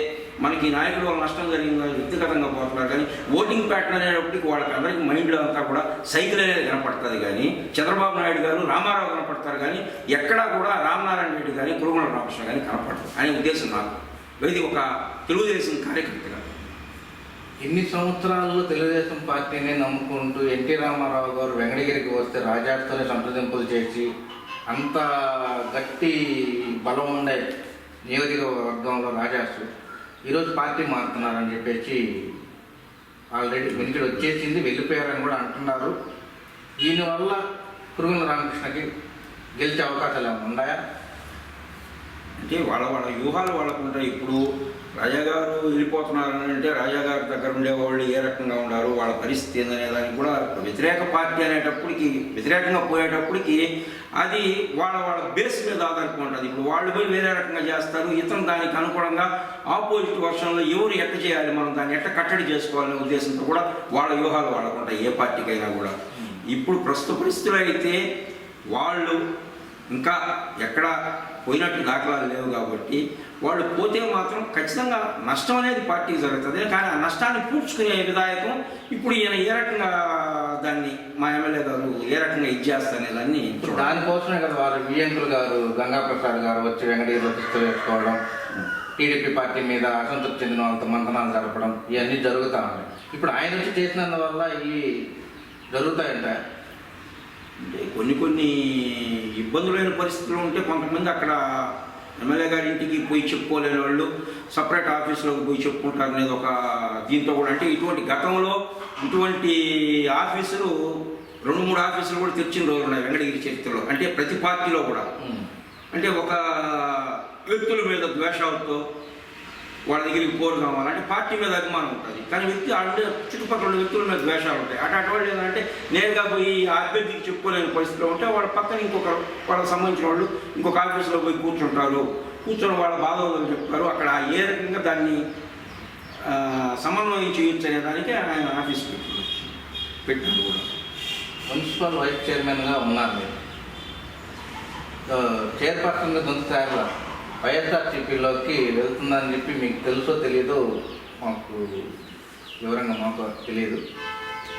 మనకి నాయకుల వల్ల నష్టం జరిగిందని వ్యక్తిగతంగా పోతున్నారు. కానీ ఓటింగ్ ప్యాటర్న్ అనేటప్పటికి వాళ్ళకి అందరికీ మైండ్లో అంతా కూడా సైకిల్ అనేది కనపడుతుంది. కానీ చంద్రబాబు నాయుడు గారు, రామారావు కనపడతారు, కానీ ఎక్కడా కూడా రామనారాయణ రెడ్డి కానీ కురుగుల రామకృష్ణ కానీ కనపడతారు అనే ఉద్దేశం నాకు. ఇది ఒక తెలుగుదేశం కార్యకర్తగా ఇన్ని సంవత్సరాల్లో తెలుగుదేశం పార్టీని నమ్ముకుంటూ ఎన్టీ రామారావు గారు వెంకటగిరికి వస్తే రాజాతోనే సంప్రదింపులు చేసి అంత గట్టి బలం ఉండే నియోజకవర్గంలో రాజాసు ఈరోజు పార్టీ మారుతున్నారని చెప్పేసి ఆల్రెడీ వెనుకడు వచ్చేసింది, వెళ్ళిపోయారని కూడా అంటున్నారు. దీనివల్ల కురుగుల రామకృష్ణకి గెలిచే అవకాశాలు ఏమైనా ఉన్నాయా? అంటే వాళ్ళ వ్యూహాలు వాళ్ళకు ఉంటాయి. ఇప్పుడు రాజాగారు వెళ్ళిపోతున్నారని అంటే రాజాగారి దగ్గర ఉండేవాళ్ళు ఏ రకంగా ఉన్నారు, వాళ్ళ పరిస్థితి ఏందనే దానికి కూడా వ్యతిరేక పార్టీ అనేటప్పటికి వ్యతిరేకంగా పోయేటప్పటికి అది వాళ్ళ బేస్ మీద ఆధారపడి ఉంటుంది. ఇప్పుడు వాళ్ళు పోయి వేరే రకంగా చేస్తారు, ఇతను దానికి అనుగుణంగా ఆపోజిట్ వర్షన్లో ఎవరు ఎట్ట చేయాలి, మనం దాన్ని ఎట్ట కట్టడి చేసుకోవాలనే ఉద్దేశంతో కూడా వాళ్ళ వ్యూహాలు వాళ్ళకు ఉంటాయి ఏ పార్టీకైనా కూడా. ఇప్పుడు ప్రస్తుత పరిస్థితులు అయితే వాళ్ళు ఇంకా ఎక్కడ పోయినట్టు దాఖలాలు లేవు కాబట్టి వాళ్ళు పోతే మాత్రం ఖచ్చితంగా నష్టం అనేది పార్టీకి జరుగుతుంది. కానీ ఆ నష్టాన్ని పూడ్చుకునే విధాయకం ఇప్పుడు ఈయన ఏ రకంగా దాన్ని మా ఎమ్మెల్యే గారు ఏ రకంగా ఇచ్చేస్తానే దాన్ని దానికోసమే కదా వారు వియంకులు గారు గంగాప్రసాద్ గారు వచ్చి వెంకటేశ్వర ప్రతిష్ట వేసుకోవడం, టీడీపీ పార్టీ మీద అసంతృప్తి చెందిన వాళ్ళతో మంతనాలు జరపడం ఇవన్నీ జరుగుతూ ఉన్నాయి. ఇప్పుడు ఆయన వచ్చి చేసినందువల్ల ఇవి జరుగుతాయంట. అంటే కొన్ని ఇబ్బందులైన పరిస్థితులు ఉంటే కొంతమంది అక్కడ ఎమ్మెల్యే గారి ఇంటికి పోయి చెప్పుకోలేని వాళ్ళు సపరేట్ ఆఫీసులోకి పోయి చెప్పుకుంటారు అనేది ఒక దీంతో కూడా. అంటే ఇటువంటి గతంలో ఇటువంటి ఆఫీసులు 2-3 ఆఫీసులు కూడా తెచ్చిన రోజులు ఉన్నాయి వెంకటగిరి చరిత్రలో. అంటే ప్రతి పార్టీలో కూడా అంటే ఒక వ్యక్తుల మీద ద్వేషాలతో వాళ్ళ దగ్గరికి పోరు కావాలంటే పార్టీ మీద అభిమానం ఉంటుంది, కానీ వ్యక్తి అంటే చుట్టుపక్కల వ్యక్తుల మీద ద్వేషాలు ఉంటాయి. అటువంటి వాళ్ళు ఏంటంటే నేరుగా పోయి ఆ అభ్యర్థికి చెప్పుకోలేని పరిస్థితిలో ఉంటే వాళ్ళ పక్కన వాళ్ళకి సంబంధించిన వాళ్ళు ఇంకొక ఆఫీసులో పోయి కూర్చొని వాళ్ళ బాధలు చెప్తారు. అక్కడ ఏ రకంగా దాన్ని సమన్వయం చేయొచ్చు అనే దానికి ఆయన ఆఫీస్ పెట్టారు కూడా. మున్సిపల్ వైస్ చైర్మన్గా ఉన్నారు మీరు, చైర్పర్సన్గా దొంగ వైఎస్ఆర్సీపీలోకి వెళ్తుందని చెప్పి మీకు తెలుసో తెలియదో మాకు వివరంగా మాకు తెలియదు.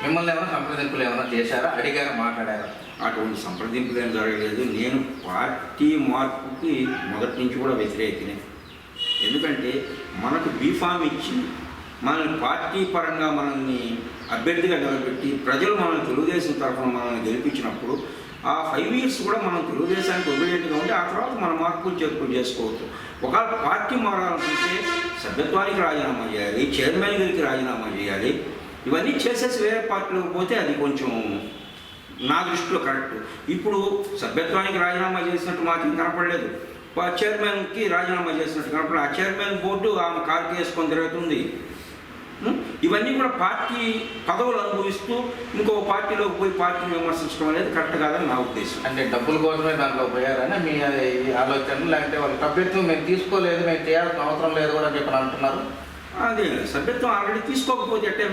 మిమ్మల్ని ఏమైనా సంప్రదింపులు ఏమైనా చేశారా, అడిగారా, మాట్లాడారా? అటువంటి సంప్రదింపులు ఏం జరగలేదు. నేను పార్టీ మార్పుకి మొదటి నుంచి కూడా వ్యతిరేకనే. ఎందుకంటే మనకు బీఫామ్ ఇచ్చి మనల్ని పార్టీ పరంగా మనల్ని అభ్యర్థిగా నిలబెట్టి ప్రజలు మనల్ని తెలుగుదేశం తరఫున మనల్ని గెలిపించినప్పుడు ఆ 5 years కూడా మనం తెలుగుదేశానికి ఒబిడియంట్గా ఉండి ఆ తర్వాత మన మార్పులు చేర్పులు చేసుకోవచ్చు. ఒకవేళ పార్టీ మారాలనుకుంటే సభ్యత్వానికి రాజీనామా చేయాలి, చైర్మన్ గారికి రాజీనామా చేయాలి. ఇవన్నీ చేసేసి వేరే పార్టీలోకి పోతే అది కొంచెం నా దృష్టిలో కరెక్ట్. ఇప్పుడు సభ్యత్వానికి రాజీనామా చేసినట్టు మాకు కనపడలేదు, చైర్మన్కి రాజీనామా చేసినట్టు కనపడలేదు. ఆ చైర్మన్ బోర్డు ఆమె కార్డు వేసుకొని తిరుగుతుంది. ఇవన్నీ కూడా పార్టీ పదవులు అనుభవిస్తూ ఇంకో పార్టీలోకి పోయి పార్టీని విమర్శించడం అనేది కరెక్ట్ కాదని నా ఉద్దేశం. అంటే డబ్బుల కోసమే దాంట్లో పోయారని మీ ఆలోచన, లేకపోతే వాళ్ళ సభ్యత్వం మేము తీసుకోలేదు, మేము చేయాల్సిన అవసరం లేదు కూడా చెప్పని అంటున్నారు? అదే సభ్యత్వం ఆల్రెడీ తీసుకోకపోతే అంటే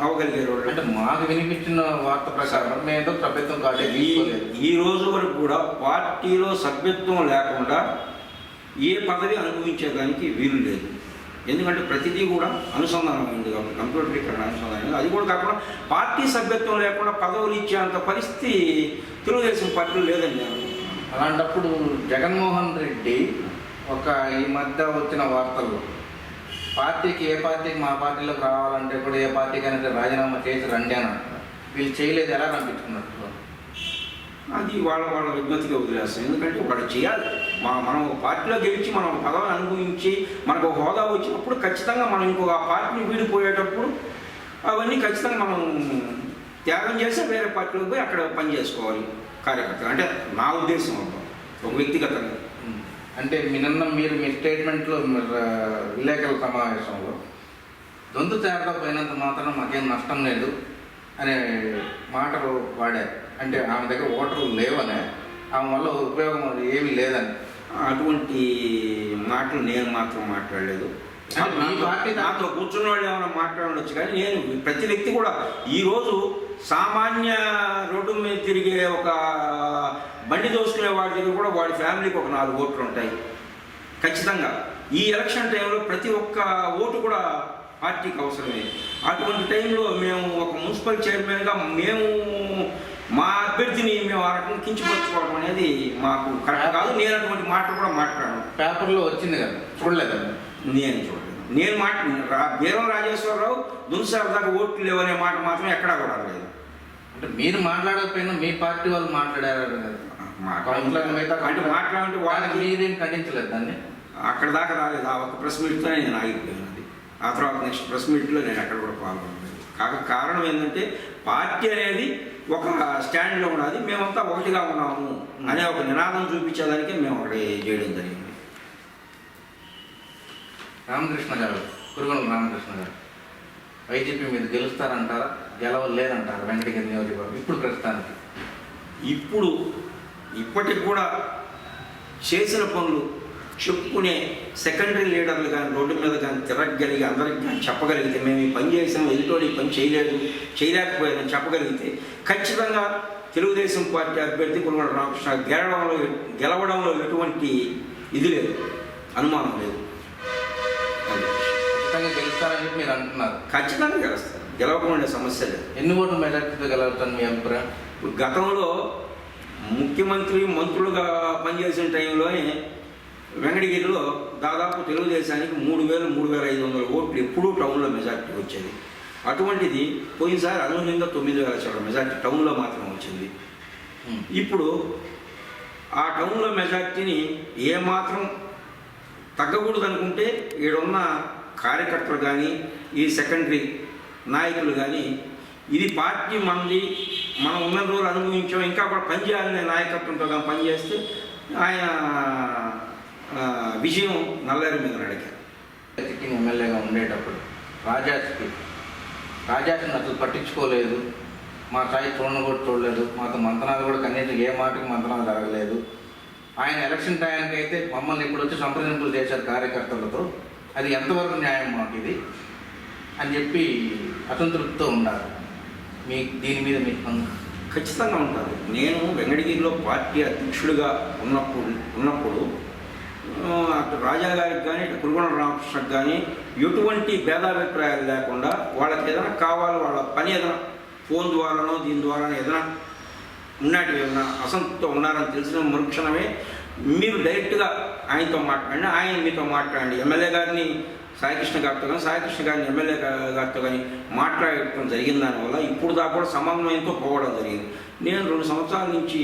అవగలిగారు. అంటే మాకు వినిపించిన వార్త ప్రకారం మేము సభ్యత్వం కార్డు ఈ రోజు వరకు కూడా పార్టీలో సభ్యత్వం లేకుండా ఏ పదవి అనుభవించేదానికి వీలు లేదు. ఎందుకంటే ప్రతిదీ కూడా అనుసంధానం ఉంది కాబట్టి కంప్యూటరీకరణ అనుసంధానం. అది కూడా కాకుండా పార్టీ సభ్యత్వం లేకుండా పదవులు ఇచ్చేంత పరిస్థితి తెలుగుదేశం పార్టీలో లేదని నేను. అలాంటప్పుడు జగన్మోహన్ రెడ్డి ఈ మధ్య వచ్చిన వార్తలు పార్టీకి ఏ పార్టీకి మా పార్టీలోకి రావాలంటే కూడా ఏ పార్టీకైనా రాజీనామా చేసి రండి అని అంటారు. వీళ్ళు చేయలేదు, ఎలా కనిపించుకున్నట్టు? అది వాళ్ళ విజ్ఞతగా వదిలేస్తాం. ఎందుకంటే వాళ్ళు చేయాలి. మనం పార్టీలో గెలిచి మనం పదవిని అనుభవించి మనకు ఒక హోదా వచ్చినప్పుడు ఖచ్చితంగా మనం ఇంకొక పార్టీని వీడిపోయేటప్పుడు అవన్నీ ఖచ్చితంగా మనం త్యాగం చేసి వేరే పార్టీలోకి పోయి అక్కడ పని చేసుకోవాలి కార్యకర్తలు. అంటే నా ఉద్దేశం ఒక వ్యక్తిగతంగా. అంటే మీరు మీ స్టేట్మెంట్లో విలేకరుల సమావేశంలో దొంతు తేడా పోయినంత మాత్రం మాకేం నష్టం లేదు అనే మాటలు వాడారు. అంటే ఆమె దగ్గర ఓటర్లు లేవనే, ఆమె వల్ల ఉపయోగం ఏమీ లేదని. అటువంటి మాటలు నేను మాత్రం మాట్లాడలేదు. మీ పార్టీ నాతో కూర్చున్న వాళ్ళు ఏమైనా మాట్లాడవచ్చు, కానీ నేను ప్రతి వ్యక్తి కూడా ఈరోజు సామాన్య రోడ్డు మీద తిరిగే ఒక బండి దోసుకునే వాడి దగ్గర కూడా వాడి ఫ్యామిలీకి ఒక 4 ఓట్లు ఉంటాయి ఖచ్చితంగా. ఈ ఎలక్షన్ టైంలో ప్రతి ఒక్క ఓటు కూడా పార్టీకి అవసరమే. అటువంటి టైంలో మేము ఒక మున్సిపల్ చైర్మన్గా మేము మా అభ్యర్థిని మేము ఆ రకంగా కించపరచుకోవడం అనేది మాకు కరెక్ట్ కాదు. నేను అటువంటి మాట కూడా మాట్లాడాను. పేపర్లో వచ్చింది కదా, చూడలేదండి? నేను చూడలేదు. నేను బీరం రాజేశ్వరరావు దున్సార్ దాకా ఓట్లు లేవనే మాట మాత్రం ఎక్కడా కూడా లేదు. అంటే మీరు మాట్లాడకపోయినా మీ పార్టీ వాళ్ళు మాట్లాడారు కదా, అంటే మాట్లాడంటే వాళ్ళకి మీరేం ఖండించలేదు దాన్ని? అక్కడ దాకా రాలేదు. ఆ ఒక్క ప్రెస్ మీట్తోనే నేను ఆగిపోయినది. ఆ తర్వాత నెక్స్ట్ ప్రెస్ మీట్లో నేను ఎక్కడ కూడా పాల్గొనలేదు. కారణం ఏంటంటే పార్టీ అనేది ఒక స్టాండ్లో ఉన్నది, మేమంతా ఒకటిగా ఉన్నాము అనే ఒక నినాదం చూపించేదానికి మేము అక్కడ చేయడం జరిగింది. రామకృష్ణ గారు, కురుగొండ్ల రామకృష్ణ గారు వైజీపీ మీద గెలుస్తారంటారా, గెలవలేదంటారా వెంకటగిరి నియోజకవర్గం ఇప్పుడు ప్రస్తుతానికి? ఇప్పటికి కూడా చేసిన పనులు చెప్పుకునే సెకండరీ లీడర్లు కానీ రోడ్డు మీద కానీ తిరగగలిగి అందరికి కానీ చెప్పగలిగితే మేము ఈ పని చేసాం, ఎదుటోడు ఈ పని చేయలేకపోయామని చెప్పగలిగితే ఖచ్చితంగా తెలుగుదేశం పార్టీ అభ్యర్థి కురుగొండ్ల రామకృష్ణ గెలవడంలో ఎటువంటి ఇది లేదు, అనుమానం లేదు. ఖచ్చితంగా గెలుస్తారని మీరు అంటున్నారు. ఖచ్చితంగా గెలుస్తారు, గెలవకుండా సమస్య లేదు. ఎన్ని ఓట్ల మెజార్టీతో గెలవుతాను మీ అభిప్రాయం? గతంలో ముఖ్యమంత్రి మంత్రులుగా పనిచేసిన టైంలోనే వెంకటగిరిలో దాదాపు తెలుగుదేశానికి 3,000-3,500 ఓట్లు ఎప్పుడూ టౌన్లో మెజార్టీ వచ్చేది. అటువంటిది పోయినసారి అనూహ్యంగా 9,000 చిల్లర మెజార్టీ టౌన్లో మాత్రం వచ్చింది. ఇప్పుడు ఆ టౌన్లో మెజార్టీని ఏమాత్రం తగ్గకూడదు అనుకుంటే ఈడున్న కార్యకర్తలు కానీ ఈ సెకండరీ నాయకులు కానీ ఇది పార్టీ మనది, మనం ఉన్న రోజులు అనుభవించాం, ఇంకా కూడా పనిచేయాలనే నాయకత్వంతో కానీ పనిచేస్తే ఆయన విజయం నల్లారి మీద అడిగారు. సిట్టింగ్ ఎమ్మెల్యేగా ఉండేటప్పుడు రాజాని అసలు పట్టించుకోలేదు, మా స్థాయి చూడలేదు, మాతో మంతనాలు కూడా కనీసం ఏ మాటకి మంతనాలు జరగలేదు. ఆయన ఎలక్షన్ టైంకి అయితే మమ్మల్ని ఇప్పుడు వచ్చి సంప్రదింపులు చేశారు కార్యకర్తలతో, అది ఎంతవరకు న్యాయం మాకు ఇది అని చెప్పి అసంతృప్తితో ఉండాలి. దీని మీద మీకు ఖచ్చితంగా ఉంటారు. నేను వెంకటగిరిలో పార్టీ అధ్యక్షుడిగా ఉన్నప్పుడు అటు రాజా గారికి కానీ ఇటు కురుగొండ్ల రామకృష్ణకి కానీ ఎటువంటి భేదాభిప్రాయాలు లేకుండా వాళ్ళకి ఏదైనా కావాలి, వాళ్ళ పని ఏదైనా ఫోన్ ద్వారానో దీని ద్వారానో ఏదైనా ఏదైనా అసంతృప్తితో ఉన్నారని తెలిసిన మరుక్షణమే మీరు డైరెక్ట్గా ఆయనతో మాట్లాడండి, ఆయన మీతో మాట్లాడండి. ఎమ్మెల్యే గారిని సాయికృష్ణ గారితో కానీ సాయికృష్ణ గారిని ఎమ్మెల్యే గారితో కానీ మాట్లాడటం జరిగిన దానివల్ల ఇప్పుడు దాకా కూడా సమన్వయంతో పోవడం జరిగింది. నేను 2 సంవత్సరాల నుంచి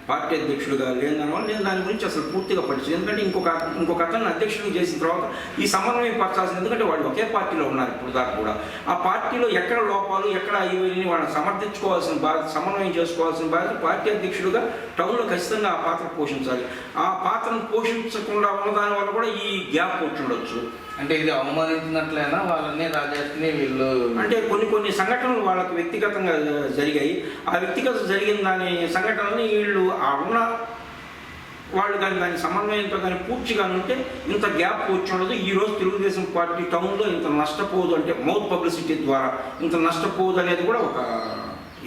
పార్టీ అధ్యక్షుడిగా లేని దానివల్ల నేను దాని గురించి అసలు పూర్తిగా పట్టించు. ఎందుకంటే ఇంకొక అతన్ని అధ్యక్షుడిని చేసిన తర్వాత ఈ సమన్వయం పరచాల్సింది, ఎందుకంటే వాళ్ళు ఒకే పార్టీలో ఉన్నారు ఇప్పుడు దాకా కూడా. ఆ పార్టీలో ఎక్కడ లోపాలు ఎక్కడ అయ్యి వాళ్ళని సమర్థించుకోవాల్సిన బాధ్యత, సమన్వయం చేసుకోవాల్సిన బాధ్యత పార్టీ అధ్యక్షుడిగా టౌన్లో ఖచ్చితంగా ఆ పాత్ర పోషించాలి. ఆ పాత్రను పోషించకుండా ఉన్న దానివల్ల కూడా ఈ గ్యాప్ వచ్చుండొచ్చు. అంటే ఇది అవమానించినట్లయినా వాళ్ళని రాజాని వీళ్ళు అంటే కొన్ని సంఘటనలు వాళ్ళకి వ్యక్తిగతంగా జరిగాయి. ఆ వ్యక్తిగత జరిగిన దాని సంఘటనని వీళ్ళు ఉన్న వాళ్ళు కానీ దాని సమన్వయంతో కానీ పూర్తిగా ఉంటే ఇంత గ్యాప్ వచ్చి ఉండదు. ఈరోజు తెలుగుదేశం పార్టీ టౌన్లో ఇంత నష్టపోదు, అంటే మౌత్ పబ్లిసిటీ ద్వారా ఇంత నష్టపోదు అనేది కూడా ఒక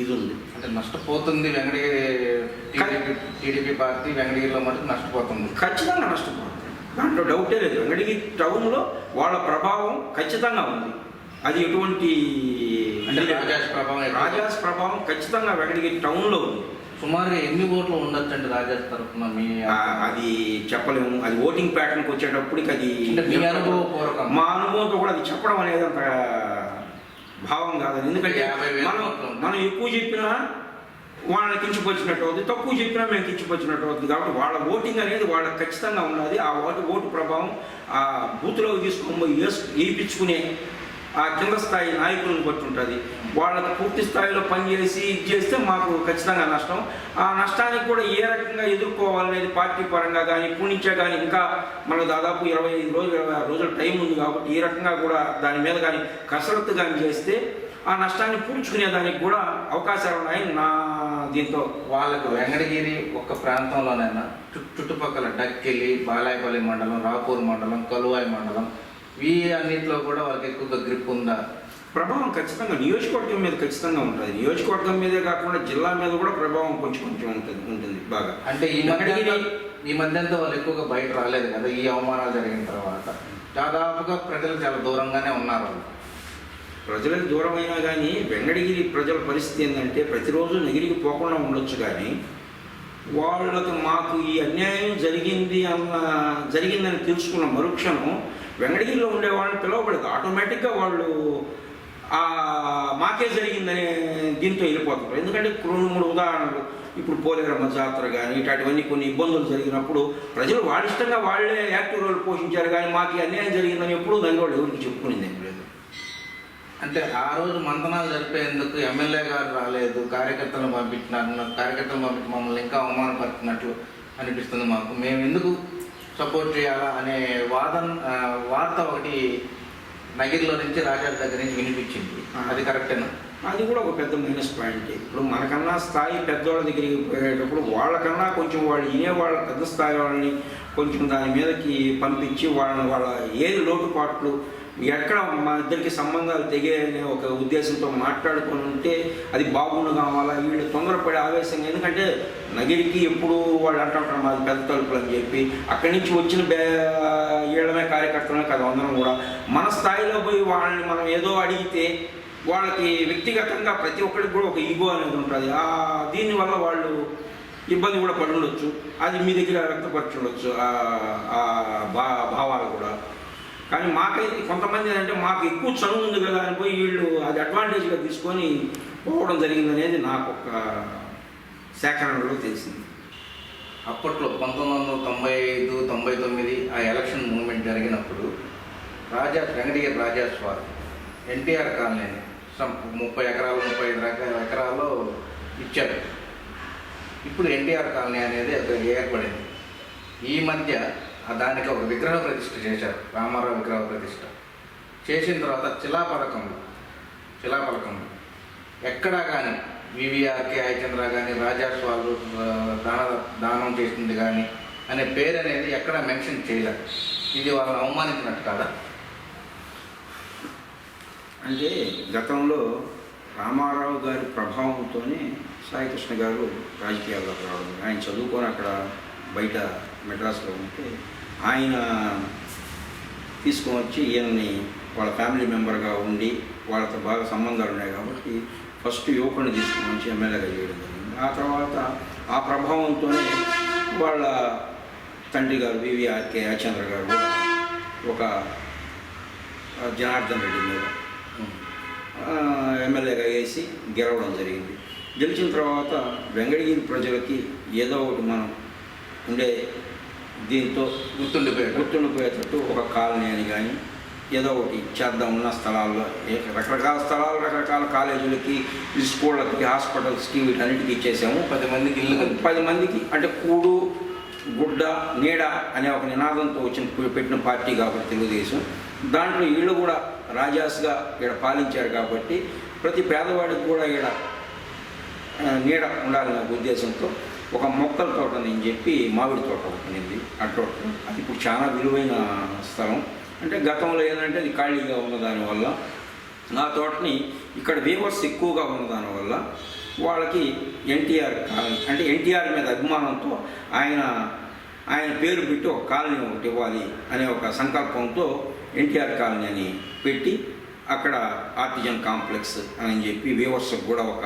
ఇది ఉంది. అంటే నష్టపోతుంది వెంకటగిరి టీడీపీ పార్టీ వెంకటగిరిలో మటుకు నష్టపోతుంది, ఖచ్చితంగా నష్టపోతుంది, దాంట్లో డౌటే లేదు. వెంకటగిరి టౌన్లో వాళ్ళ ప్రభావం ఖచ్చితంగా ఉంది. అది ఎటువంటి రాజాస్ ప్రభావం ఖచ్చితంగా వెంకటగిరి టౌన్లో ఉంది. సుమారుగా ఎన్ని ఓట్లు ఉండొచ్చండి రాజాస్ తరఫున? అది చెప్పలేము. అది ఓటింగ్ ప్యాటర్న్కి వచ్చేటప్పటికి అది మీ అనుభవపూర్వకం, మా అనుభవంతో కూడా అది చెప్పడం అనేది అంత భావం కాదు. ఎందుకంటే మనం ఎక్కువ చెప్పినా వాళ్ళని కించపరిచినట్టు అవుతుంది, తక్కువ చెప్పినా మేము కించపరిచినట్టు అవుతుంది. కాబట్టి వాళ్ళ ఓటింగ్ అనేది వాళ్ళకి ఖచ్చితంగా ఉన్నది. ఆ ఓటు ప్రభావం ఆ బూత్లోకి తీసుకొని వేయించుకునే ఆ కింద స్థాయి నాయకులను బట్టి ఉంటుంది. వాళ్ళకి పూర్తి స్థాయిలో పనిచేసి ఇది చేస్తే మాకు ఖచ్చితంగా నష్టం. ఆ నష్టానికి కూడా ఏ రకంగా ఎదుర్కోవాలనేది పార్టీ పరంగా కానీ ఇప్పటి నుంచే కానీ ఇంకా మనకు దాదాపు 25 రోజులు 26 రోజుల టైం ఉంది. కాబట్టి ఈ రకంగా కూడా దాని మీద కానీ కసరత్తు కానీ చేస్తే ఆ నష్టాన్ని పూడ్చుకునే దానికి కూడా అవకాశాలు ఉన్నాయని నా దీంతో. వాళ్ళకు వెంకటగిరి ఒక్క ప్రాంతంలోనైనా చుట్టుపక్కల డక్కెలి, బాలాయపల్లి మండలం, రాపూర్ మండలం, కలువాయి మండలం అన్నింటిలో కూడా వాళ్ళకి ఎక్కువగా గ్రిప్ ఉందా? ప్రభావం ఖచ్చితంగా నియోజకవర్గం మీద ఖచ్చితంగా ఉంటుంది. నియోజకవర్గం మీదే కాకుండా జిల్లా మీద కూడా ప్రభావం కొంచెం ఉంటుంది బాగా. అంటే ఈ మధ్యంతా వాళ్ళు ఎక్కువగా బయట రాలేదు కదా ఈ అవమానాలు జరిగిన తర్వాత. దాదాపుగా ప్రజలు చాలా దూరంగానే ఉన్నారు. వాళ్ళు ప్రజలకు దూరమైనా కానీ వెంకటగిరి ప్రజల పరిస్థితి ఏంటంటే ప్రతిరోజు నగిరికి పోకుండా ఉండొచ్చు, కానీ వాళ్ళకి మాకు ఈ అన్యాయం జరిగిందని తెలుసుకున్న మరుక్షణం వెంకటగిరిలో ఉండే వాళ్ళని పిలవబడదు. ఆటోమేటిక్గా వాళ్ళు మాకే జరిగిందనే దీంతో వెళ్ళిపోతారు. ఎందుకంటే 2-3 ఉదాహరణలు, ఇప్పుడు పోలేరమ్మ జాతర కానీ ఇట్లాంటివన్నీ కొన్ని ఇబ్బందులు జరిగినప్పుడు ప్రజలు వాళ్ళ ఇష్టంగా వాళ్ళే యాక్టివ్ రోల్ పోషించారు, కానీ మాకు అన్యాయం జరిగిందని ఎప్పుడూ దాని వాళ్ళు ఎవరికి చెప్పుకునేది ఏం లేదు. అంటే ఆ రోజు మంతనాలు జరిపేందుకు ఎమ్మెల్యే గారు రాలేదు, కార్యకర్తలను పంపించి మమ్మల్ని ఇంకా అవమానపడుతున్నట్లు అనిపిస్తుంది మాకు. మేము ఎందుకు సపోర్ట్ చేయాలా అనే వార్త ఒకటి నగిరిలో నుంచి రాజా దగ్గర నుంచి వినిపించింది. అది కరెక్టేనా? అది కూడా ఒక పెద్ద మైనస్ పాయింట్. ఇప్పుడు మనకన్నా స్థాయి పెద్దవాళ్ళ దగ్గరికి పోయేటప్పుడు వాళ్ళకన్నా కొంచెం వాళ్ళు వినేవాళ్ళ పెద్ద స్థాయి వాళ్ళని కొంచెం దాని మీదకి పంపించి వాళ్ళ ఏది లోటుపాట్లు ఎక్కడ మా ఇద్దరికి సంబంధాలు తెగాయనే ఒక ఉద్దేశంతో మాట్లాడుకొని ఉంటే అది బాగుండు కావాలా. వీళ్ళు తొందరపడే ఆవేశంగా, ఎందుకంటే నగిరికి ఎప్పుడు వాళ్ళు అంటుంటారు మాది పెద్ద తలుపులు అని చెప్పి, అక్కడి నుంచి వచ్చిన ఏళ్ళమే కార్యకర్తలమే కదా అందరం కూడా. మన స్థాయిలో పోయి వాళ్ళని మనం ఏదో అడిగితే వాళ్ళకి వ్యక్తిగతంగా ప్రతి ఒక్కరికి కూడా ఒక ఈగో అనేది ఉంటుంది. దీనివల్ల వాళ్ళు ఇబ్బంది కూడా పడి ఉండొచ్చు. అది మీ దగ్గర వ్యక్తపరచుండొచ్చు ఆ భావాలు కూడా. కానీ మాకైతే కొంతమంది అంటే మాకు ఎక్కువ చదువు ఉంది కదా అని పోయి వీళ్ళు అది అడ్వాంటేజ్గా తీసుకొని పోవడం జరిగిందనేది నాకు ఒక సేకరణలో తెలిసింది. అప్పట్లో 1995-99 ఆ ఎలక్షన్ మూవ్మెంట్ జరిగినప్పుడు వెంకటగిరి రాజాస్వామి ఎన్టీఆర్ కాలనీని 30 ఎకరాలు 35 ఎకరాలు ఇచ్చారు. ఇప్పుడు ఎన్టీఆర్ కాలనీ అనేది ఏర్పడింది. ఈ మధ్య దానికి ఒక విగ్రహ ప్రతిష్ఠ చేశారు, రామారావు విగ్రహ ప్రతిష్ఠ చేసిన తర్వాత శిలాఫలకంలో ఎక్కడా కానీ వివిఆర్కే హరిచంద్ర కానీ రాజాస్ వాళ్ళు దానం చేసింది కానీ అనే పేరు అనేది ఎక్కడా మెన్షన్ చేయలేదు. ఇది వాళ్ళని అవమానించినట్టు కాదా? అంటే గతంలో రామారావు గారి ప్రభావంతోనే సాయికృష్ణ గారు రాజకీయాల్లోకి రావడం, ఆయన చదువుకొని అక్కడ బయట మెడ్రాస్లో ఉంటే ఆయన తీసుకొని వచ్చి ఈయన్ని వాళ్ళ ఫ్యామిలీ మెంబర్గా ఉండి వాళ్ళతో బాగా సంబంధాలు ఉన్నాయి కాబట్టి ఫస్ట్ యువకుడిని తీసుకొని వచ్చి ఎమ్మెల్యేగా చేయడం జరిగింది. ఆ తర్వాత ఆ ప్రభావంతోనే వాళ్ళ తండ్రి గారు వివిఆర్కే హరిచంద్ర గారు ఒక జనార్దన్ రెడ్డి మీద ఎమ్మెల్యేగా వేసి గెలవడం జరిగింది. గెలిచిన తర్వాత వెంకటగిరి ప్రజలకి ఏదో ఒకటి మనం ఉండే దీంతో గుర్తుండిపోయేటట్టు ఒక కాలనీ అని కానీ ఏదో ఒకటి చేద్దాం. ఉన్న స్థలాల్లో రకరకాల స్థలాలు రకరకాల కాలేజీలకి, స్కూళ్ళకి, హాస్పిటల్స్కి వీటన్నిటికీ ఇచ్చేసాము. 10 మందికి అంటే కూడు గుడ్డ నీడ అనే ఒక నినాదంతో పెట్టిన పార్టీ కాబట్టి తెలుగుదేశం. దాంట్లో వీళ్ళు కూడా రాజాస్గా ఇక్కడ పాలించారు కాబట్టి ప్రతి పేదవాడికి కూడా ఇక్కడ నీడ ఉండాలనే ఉద్దేశంతో ఒక మొక్కల తోట అని చెప్పి మామిడి తోట ఉంటుంది. ఆ తోట అది ఇప్పుడు చాలా విలువైన స్థలం. అంటే గతంలో ఏంటంటే అది ఖాళీగా ఉన్న దానివల్ల ఆ తోటని ఇక్కడ వ్యూవర్స్ ఎక్కువగా ఉన్న దానివల్ల వాళ్ళకి ఎన్టీఆర్ కాలనీ అంటే ఎన్టీఆర్ మీద అభిమానంతో ఆయన పేరు పెట్టి ఒక కాలనీ ఒకటి ఇవ్వాలి అనే ఒక సంకల్పంతో ఎన్టీఆర్ కాలనీ అని పెట్టి అక్కడ ఆర్టిజన్ కాంప్లెక్స్ అని చెప్పి వ్యూవర్స్కి కూడా ఒక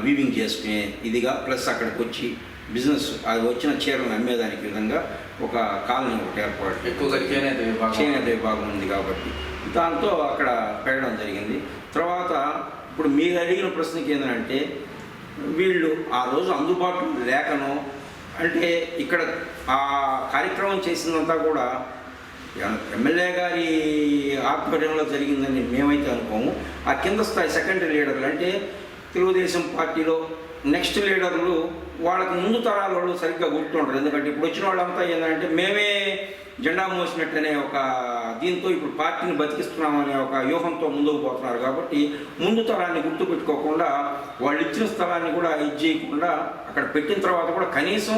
వీవింగ్ చేసుకునే ఇదిగా ప్లస్ అక్కడికి వచ్చి బిజినెస్ అది వచ్చిన చీరలను అమ్మేదానికి విధంగా ఒక కాలనీ ఒకటి ఏర్పాటు ఎక్కువగా చేనేత విభాగం ఉంది కాబట్టి దాంతో అక్కడ పెట్టడం జరిగింది. తర్వాత ఇప్పుడు మీరు అడిగిన ప్రశ్నకి ఏంటంటే వీళ్ళు ఆ రోజు అందుబాటులో లేకనో అంటే ఇక్కడ ఆ కార్యక్రమం చేసిందంతా కూడా ఎమ్మెల్యే గారి ఆధ్వర్యంలో జరిగిందని మేమైతే అనుకోము. ఆ కింద స్థాయి సెకండరీ లీడర్లు అంటే తెలుగుదేశం పార్టీలో నెక్స్ట్ లీడర్లు వాళ్ళకి ముందు తరాల వాళ్ళు సరిగ్గా గుర్తుంటారు. ఎందుకంటే ఇప్పుడు వచ్చిన వాళ్ళంతా ఏంటంటే మేమే జెండా మోసినట్టనే ఒక దీంతో ఇప్పుడు పార్టీని బతికిస్తున్నామనే ఒక వ్యూహంతో ముందుకు పోతున్నారు కాబట్టి ముందు తరాన్ని గుర్తుపెట్టుకోకుండా వాళ్ళు ఇచ్చిన స్థలాన్ని కూడా ఇది చేయకుండా అక్కడ పెట్టిన తర్వాత కూడా కనీసం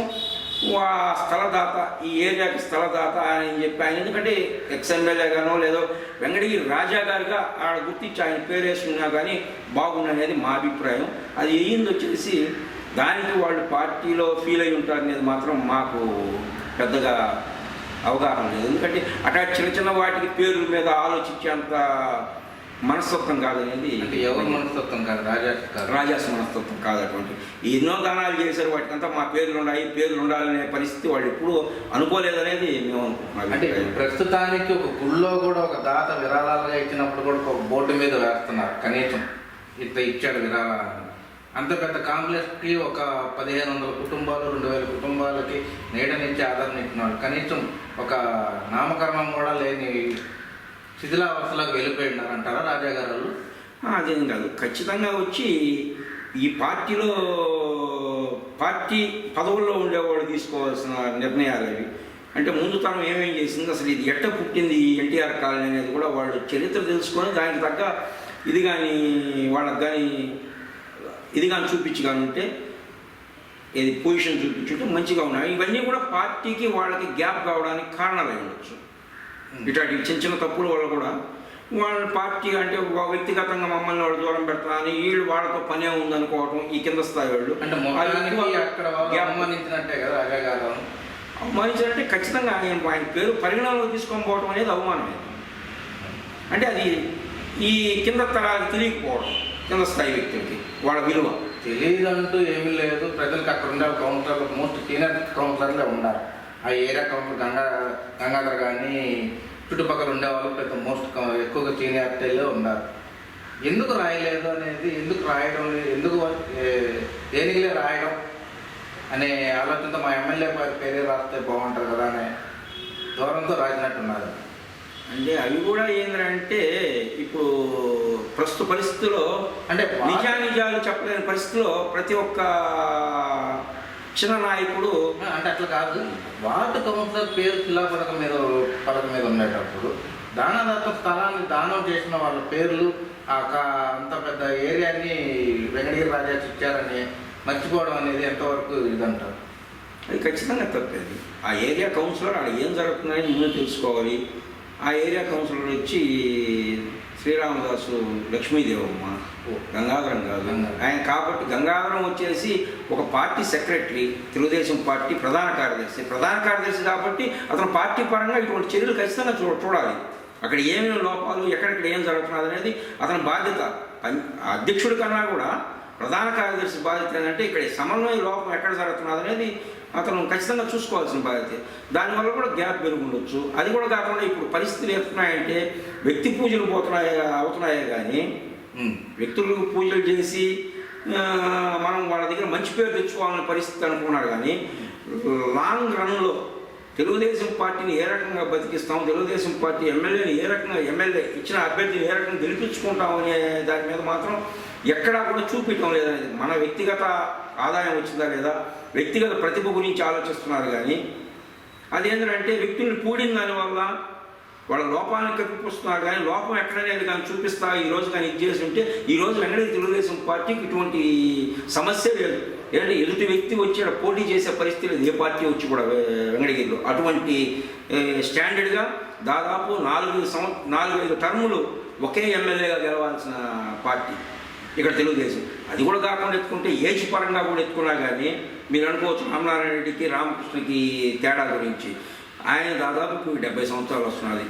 స్థలదాత ఈ ఏరియాకి స్థలదాత అని చెప్పి ఆయన ఎందుకంటే ఎక్స్ఎమ్మెల్యేగానో లేదో వెంకటగిరి రాజా గారిగా ఆడ గుర్తించి ఆయన పేరేసుకున్నా కానీ బాగుండనేది మా అభిప్రాయం. అది అయ్యింది వచ్చేసి దానికి వాళ్ళు పార్టీలో ఫీల్ అయి ఉంటారనేది మాత్రం మాకు పెద్దగా అవగాహన లేదు. ఎందుకంటే అట్లా చిన్న చిన్న వాటికి పేర్ల మీద ఆలోచించేంత మనస్తత్వం కాదనేది. ఎవరి మనస్తత్వం కాదు, రాజాస్ మనస్తత్వం కాదు. అటువంటి ఎన్నో దానాలు చేశారు, వాటికంతా మా పేర్లు ఉండాలనే పరిస్థితి వాళ్ళు ఎప్పుడు అనుకోలేదనేది మేము అనుకుంటున్నాం. అంటే ప్రస్తుతానికి ఒక గుళ్ళో కూడా ఒక దాత విరాళాలుగా ఇచ్చినప్పుడు కూడా ఒక బోర్డు మీద వేస్తున్నారు కనీసం ఇంత ఇచ్చాడు విరాళాలని. అంత పెద్ద కాంప్లెక్స్కి ఒక 1500 కుటుంబాలు 2000 కుటుంబాలకి నీడనిచ్చి ఆదరణ ఇచ్చినాడు. కనీసం ఒక నామకరణం కూడా లేని శిథిలావస్థలకు వెళ్ళిపోయినారంటారా రాజా గారు? అదేం కాదు, ఖచ్చితంగా వచ్చి ఈ పార్టీలో పార్టీ పదవుల్లో ఉండేవాళ్ళు తీసుకోవాల్సిన నిర్ణయాలు అవి. అంటే ముందు తరం ఏమేం చేసింది, అసలు ఇది ఎట్ట పుట్టింది ఈ ఎన్టీఆర్ కాలనీ అనేది కూడా వాళ్ళు చరిత్ర తెలుసుకొని దానికి తగ్గ ఇది కానీ వాళ్ళకి కానీ ఇది కానీ చూపించి కానీ ఉంటే ఇది పొజిషన్ చూపించుంటే మంచిగా ఉన్నాయి. ఇవన్నీ కూడా పార్టీకి వాళ్ళకి గ్యాప్ కావడానికి కారణాలు అయి ఉండొచ్చు. ఇట్లాంటి చిన్న చిన్న తప్పుల వల్ల కూడా వాళ్ళ పార్టీ అంటే వ్యక్తిగతంగా మమ్మల్ని వాళ్ళు దూరం పెడతారని వీళ్ళు వాళ్ళతో పనే ఉందనుకోవటం ఈ కింద స్థాయి వాళ్ళు అవమానించాలంటే ఖచ్చితంగా ఆయన పేరు పరిగణనలో తీసుకొని పోవడం అనేది అవమానమే. అంటే అది ఈ కింద తరానికి తెలియకపోవడం కింద స్థాయి వ్యక్తులకి వాళ్ళ విలువ తెలియదంటూ ఏమీ లేదు. ప్రజలకు అక్కడ ఉండే కౌన్సిలర్లు మోస్ట్ సీనియర్ కౌన్సిలర్లే ఉన్నారు. ఆ ఏరియా కౌన్సిలర్ గంగాధర్ కానీ చుట్టుపక్కల ఉండేవాళ్ళు పెద్ద మోస్ట్ ఎక్కువగా సీనియారిటీలో ఉన్నారు. ఎందుకు రాయలేదు అనేది, ఎందుకు రాయడం లేదు, ఎందుకు దేనికిలే రాయడం అనే ఆలోచనతో మా ఎమ్మెల్యే పేరే రాస్తే బాగుంటుంది కదా అనే దూరంతో రాసినట్టున్నారు. అంటే అవి కూడా ఏంటంటే ఇప్పుడు ప్రస్తుత పరిస్థితుల్లో అంటే నిజాలు చెప్పలేని పరిస్థితిలో ప్రతి ఒక్క చిన్న నాయకుడు అంటే అట్లా కాదు. వార్డు కౌన్సిలర్ పేరు శిలా పథకం మీద ఉండేటప్పుడు దానదాత స్థలాన్ని దానం చేసిన వాళ్ళ పేర్లు అంత పెద్ద ఏరియాని వెంకటగిరి రాజా ఇచ్చారని మర్చిపోవడం అనేది ఎంతవరకు ఇదంటారు? అది ఖచ్చితంగా తప్పేది. ఆ ఏరియా కౌన్సిలర్ అక్కడ ఏం జరుగుతుందని ముందు తెలుసుకోవాలి. ఆ ఏరియా కౌన్సిలర్ వచ్చి శ్రీరామదాసు లక్ష్మీదేవమ్మ, గంగాధరం కాదు ఆయన. కాబట్టి గంగాధరం వచ్చేసి ఒక పార్టీ సెక్రటరీ, తెలుగుదేశం పార్టీ ప్రధాన కార్యదర్శి కాబట్టి అతను పార్టీ పరంగా ఇటువంటి చర్యలు ఖచ్చితంగా చూడాలి. అక్కడ ఏమేమి లోపాలు, ఎక్కడెక్కడ ఏం జరుగుతున్నది అనేది అతని బాధ్యత. అధ్యక్షుడి కన్నా కూడా ప్రధాన కార్యదర్శి బాధ్యత ఏంటంటే ఇక్కడ సమన్వయ లోపం ఎక్కడ జరుగుతున్నది అనేది అతను ఖచ్చితంగా చూసుకోవాల్సిన బాధ్యత. దానివల్ల కూడా గ్యాప్ పెరుగుండొచ్చు. అది కూడా కాకుండా ఇప్పుడు పరిస్థితులు ఎత్తున్నాయంటే వ్యక్తి పూజలు అవుతున్నాయే కానీ వ్యక్తులకు పూజలు చేసి మనం వాళ్ళ దగ్గర మంచి పేరు తెచ్చుకోవాలనే పరిస్థితి అనుకున్నాడు. కానీ లాంగ్ రన్లో తెలుగుదేశం పార్టీని ఏ రకంగా బతికిస్తాం, తెలుగుదేశం పార్టీ ఎమ్మెల్యేని ఏ రకంగా ఇచ్చిన అభ్యర్థిని ఏ రకంగా గెలిపించుకుంటాం అనే దాని మీద మాత్రం ఎక్కడా కూడా చూపించడం లేదనేది. మన వ్యక్తిగత ఆదాయం వచ్చిందా లేదా, వ్యక్తిగత ప్రతిభ గురించి ఆలోచిస్తున్నారు. కానీ అదేంటంటే వ్యక్తుల్ని పూడిన దానివల్ల వాళ్ళ లోపాలను కప్పిపుస్తున్నారు. కానీ లోపం ఎక్కడనేది కానీ చూపిస్తా ఈరోజు కానీ ఇది చేసి ఉంటే ఈరోజు వెంకటగిరి తెలుగుదేశం పార్టీకి ఇటువంటి సమస్య లేదు. ఏంటంటే ఎదుటి వ్యక్తి వచ్చి పోటీ చేసే పరిస్థితి లేదు ఏ పార్టీ వచ్చి కూడా వెంకటగిరిలో. అటువంటి స్టాండర్డ్గా దాదాపు 4-5 టర్ములు ఒకే ఎమ్మెల్యేగా గెలవాల్సిన పార్టీ ఇక్కడ తెలుగుదేశం. అది కూడా కాకుండా ఎత్తుకుంటే ఏజ్ పరంగా కూడా ఎత్తుకున్నా కానీ మీరు అనుకోవచ్చు రామనారాయణ రెడ్డికి రామకృష్ణకి తేడా గురించి. ఆయన దాదాపు 70 సంవత్సరాలు వస్తున్నది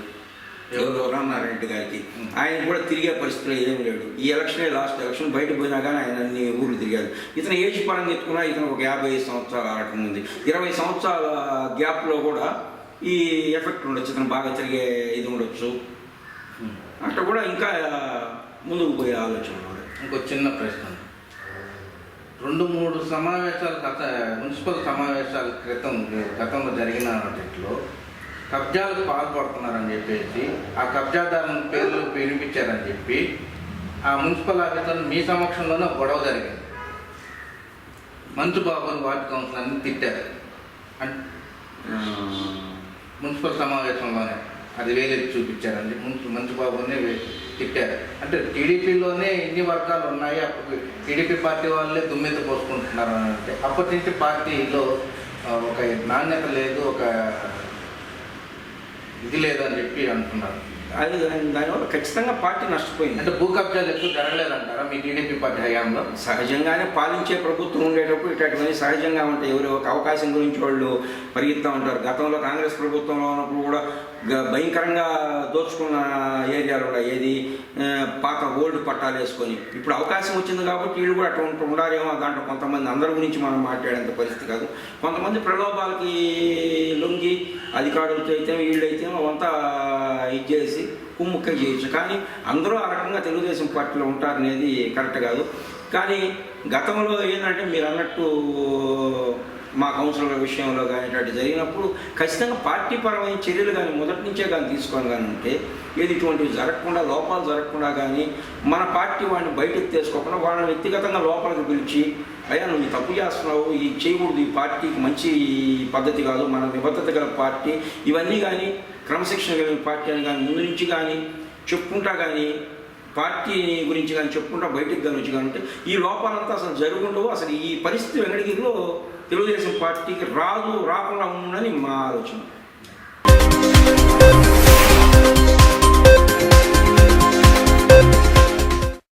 రామనారాయణ రెడ్డి గారికి. ఆయన కూడా తిరిగే పరిస్థితిలో ఏమీ లేడు. ఈ లాస్ట్ ఎలక్షన్ బయట పోయినా కానీ ఆయన అన్ని ఊర్లు తిరిగారు. ఇతను ఏజ్ పరంగా ఎత్తుకున్నా ఇతను ఒక 55 సంవత్సరాలు ఆడటం ఉంది. 20 సంవత్సరాల గ్యాప్లో కూడా ఈ ఎఫెక్ట్ ఉండొచ్చు. ఇతను బాగా తిరిగే ఇది ఉండొచ్చు. అట్లా కూడా ఇంకా ముందుకు పోయే ఆలోచన. ఇంకో చిన్న ప్రశ్న, 2-3 సమావేశాలు మున్సిపల్ సమావేశాల గతంలో జరిగిన వాటిలో కబ్జాలకు పాల్పడుతున్నారని చెప్పేసి ఆ కబ్జాదారుల పేర్లు వినిపించారని చెప్పి ఆ మున్సిపల్ ఆఫీసర్లు మీ సమక్షంలోనే గొడవ జరిగింది. మంచుబాబుని వార్డు కౌన్సిలర్ని తిట్టారు మున్సిపల్ సమావేశంలోనే. అది వేలేది చూపించారండి. మంచుబాబుని తిట్టారు. అంటే టీడీపీలోనే ఇన్ని వర్గాలు ఉన్నాయి, అప్పుడు టీడీపీ పార్టీ వాళ్ళే దుమ్మెత్త పోసుకుంటున్నారు అని అంటే అప్పటి నుంచి పార్టీలో ఒక నాణ్యత లేదు, ఒక ఇది లేదు అని చెప్పి అంటున్నారు. అది దానివల్ల ఖచ్చితంగా పార్టీ నష్టపోయింది. అంటే భూ కబ్జాలు ఎక్కువ జరగలేదంటారా మీ టీడీపీ పార్టీ హయాంలో? సహజంగానే పాలించే ప్రభుత్వం ఉండేటప్పుడు ఇట్లాంటివన్నీ సహజంగా ఉంటాయి. ఎవరు ఒక అవకాశం గురించి వాళ్ళు పరిగెత్తా ఉంటారు. గతంలో కాంగ్రెస్ ప్రభుత్వంలో ఉన్నప్పుడు కూడా భయంకరంగా దోచుకున్న ఏరియాలు కూడా ఏది పాత ఓల్డ్ పట్టాలు వేసుకొని. ఇప్పుడు అవకాశం వచ్చింది కాబట్టి వీళ్ళు కూడా అట్లా ఉండాలేమో. దాంట్లో కొంతమంది అందరి గురించి మనం మాట్లాడేంత పరిస్థితి కాదు. కొంతమంది ప్రలోభాలకి లొంగి అధికారులతో అయితే వీళ్ళైతే అంతా ఇది చేసి కుమ్ముక్క చేయొచ్చు. కానీ అందరూ ఆ రకంగా తెలుగుదేశం పార్టీలో ఉంటారనేది కరెక్ట్ కాదు. కానీ గతంలో ఏంటంటే మీరు అన్నట్టు మా కౌన్సిలర్ విషయంలో కానీ ఇట్లాంటి జరిగినప్పుడు ఖచ్చితంగా పార్టీ పరమైన చర్యలు కానీ మొదటి నుంచే కానీ తీసుకొని కానీ ఉంటే ఏది ఇటువంటివి జరగకుండా, లోపాలు జరగకుండా కానీ మన పార్టీ వాడిని బయటకు తీసుకోకుండా వాళ్ళని వ్యక్తిగతంగా లోపలికి పిలిచి, అయ్యా నువ్వు ఈ తప్పు చేస్తున్నావు, ఈ చేయకూడదు, ఈ పార్టీకి మంచి పద్ధతి కాదు, మన నిబద్ధత గల పార్టీ, ఇవన్నీ కానీ క్రమశిక్షణ కలిగిన పార్టీ అని కానీ ముందు నుంచి కానీ చెప్పుకుంటా కానీ పార్టీ గురించి కానీ చెప్పుకుంటా బయటికి కానీ వచ్చి కానీ ఉంటే ఈ లోపాలంతా అసలు జరుగుండవు. అసలు ఈ పరిస్థితి వెంకటగిరిలో తెలుగుదేశం పార్టీకి రాకుండా ఉందని మా ఆలోచన.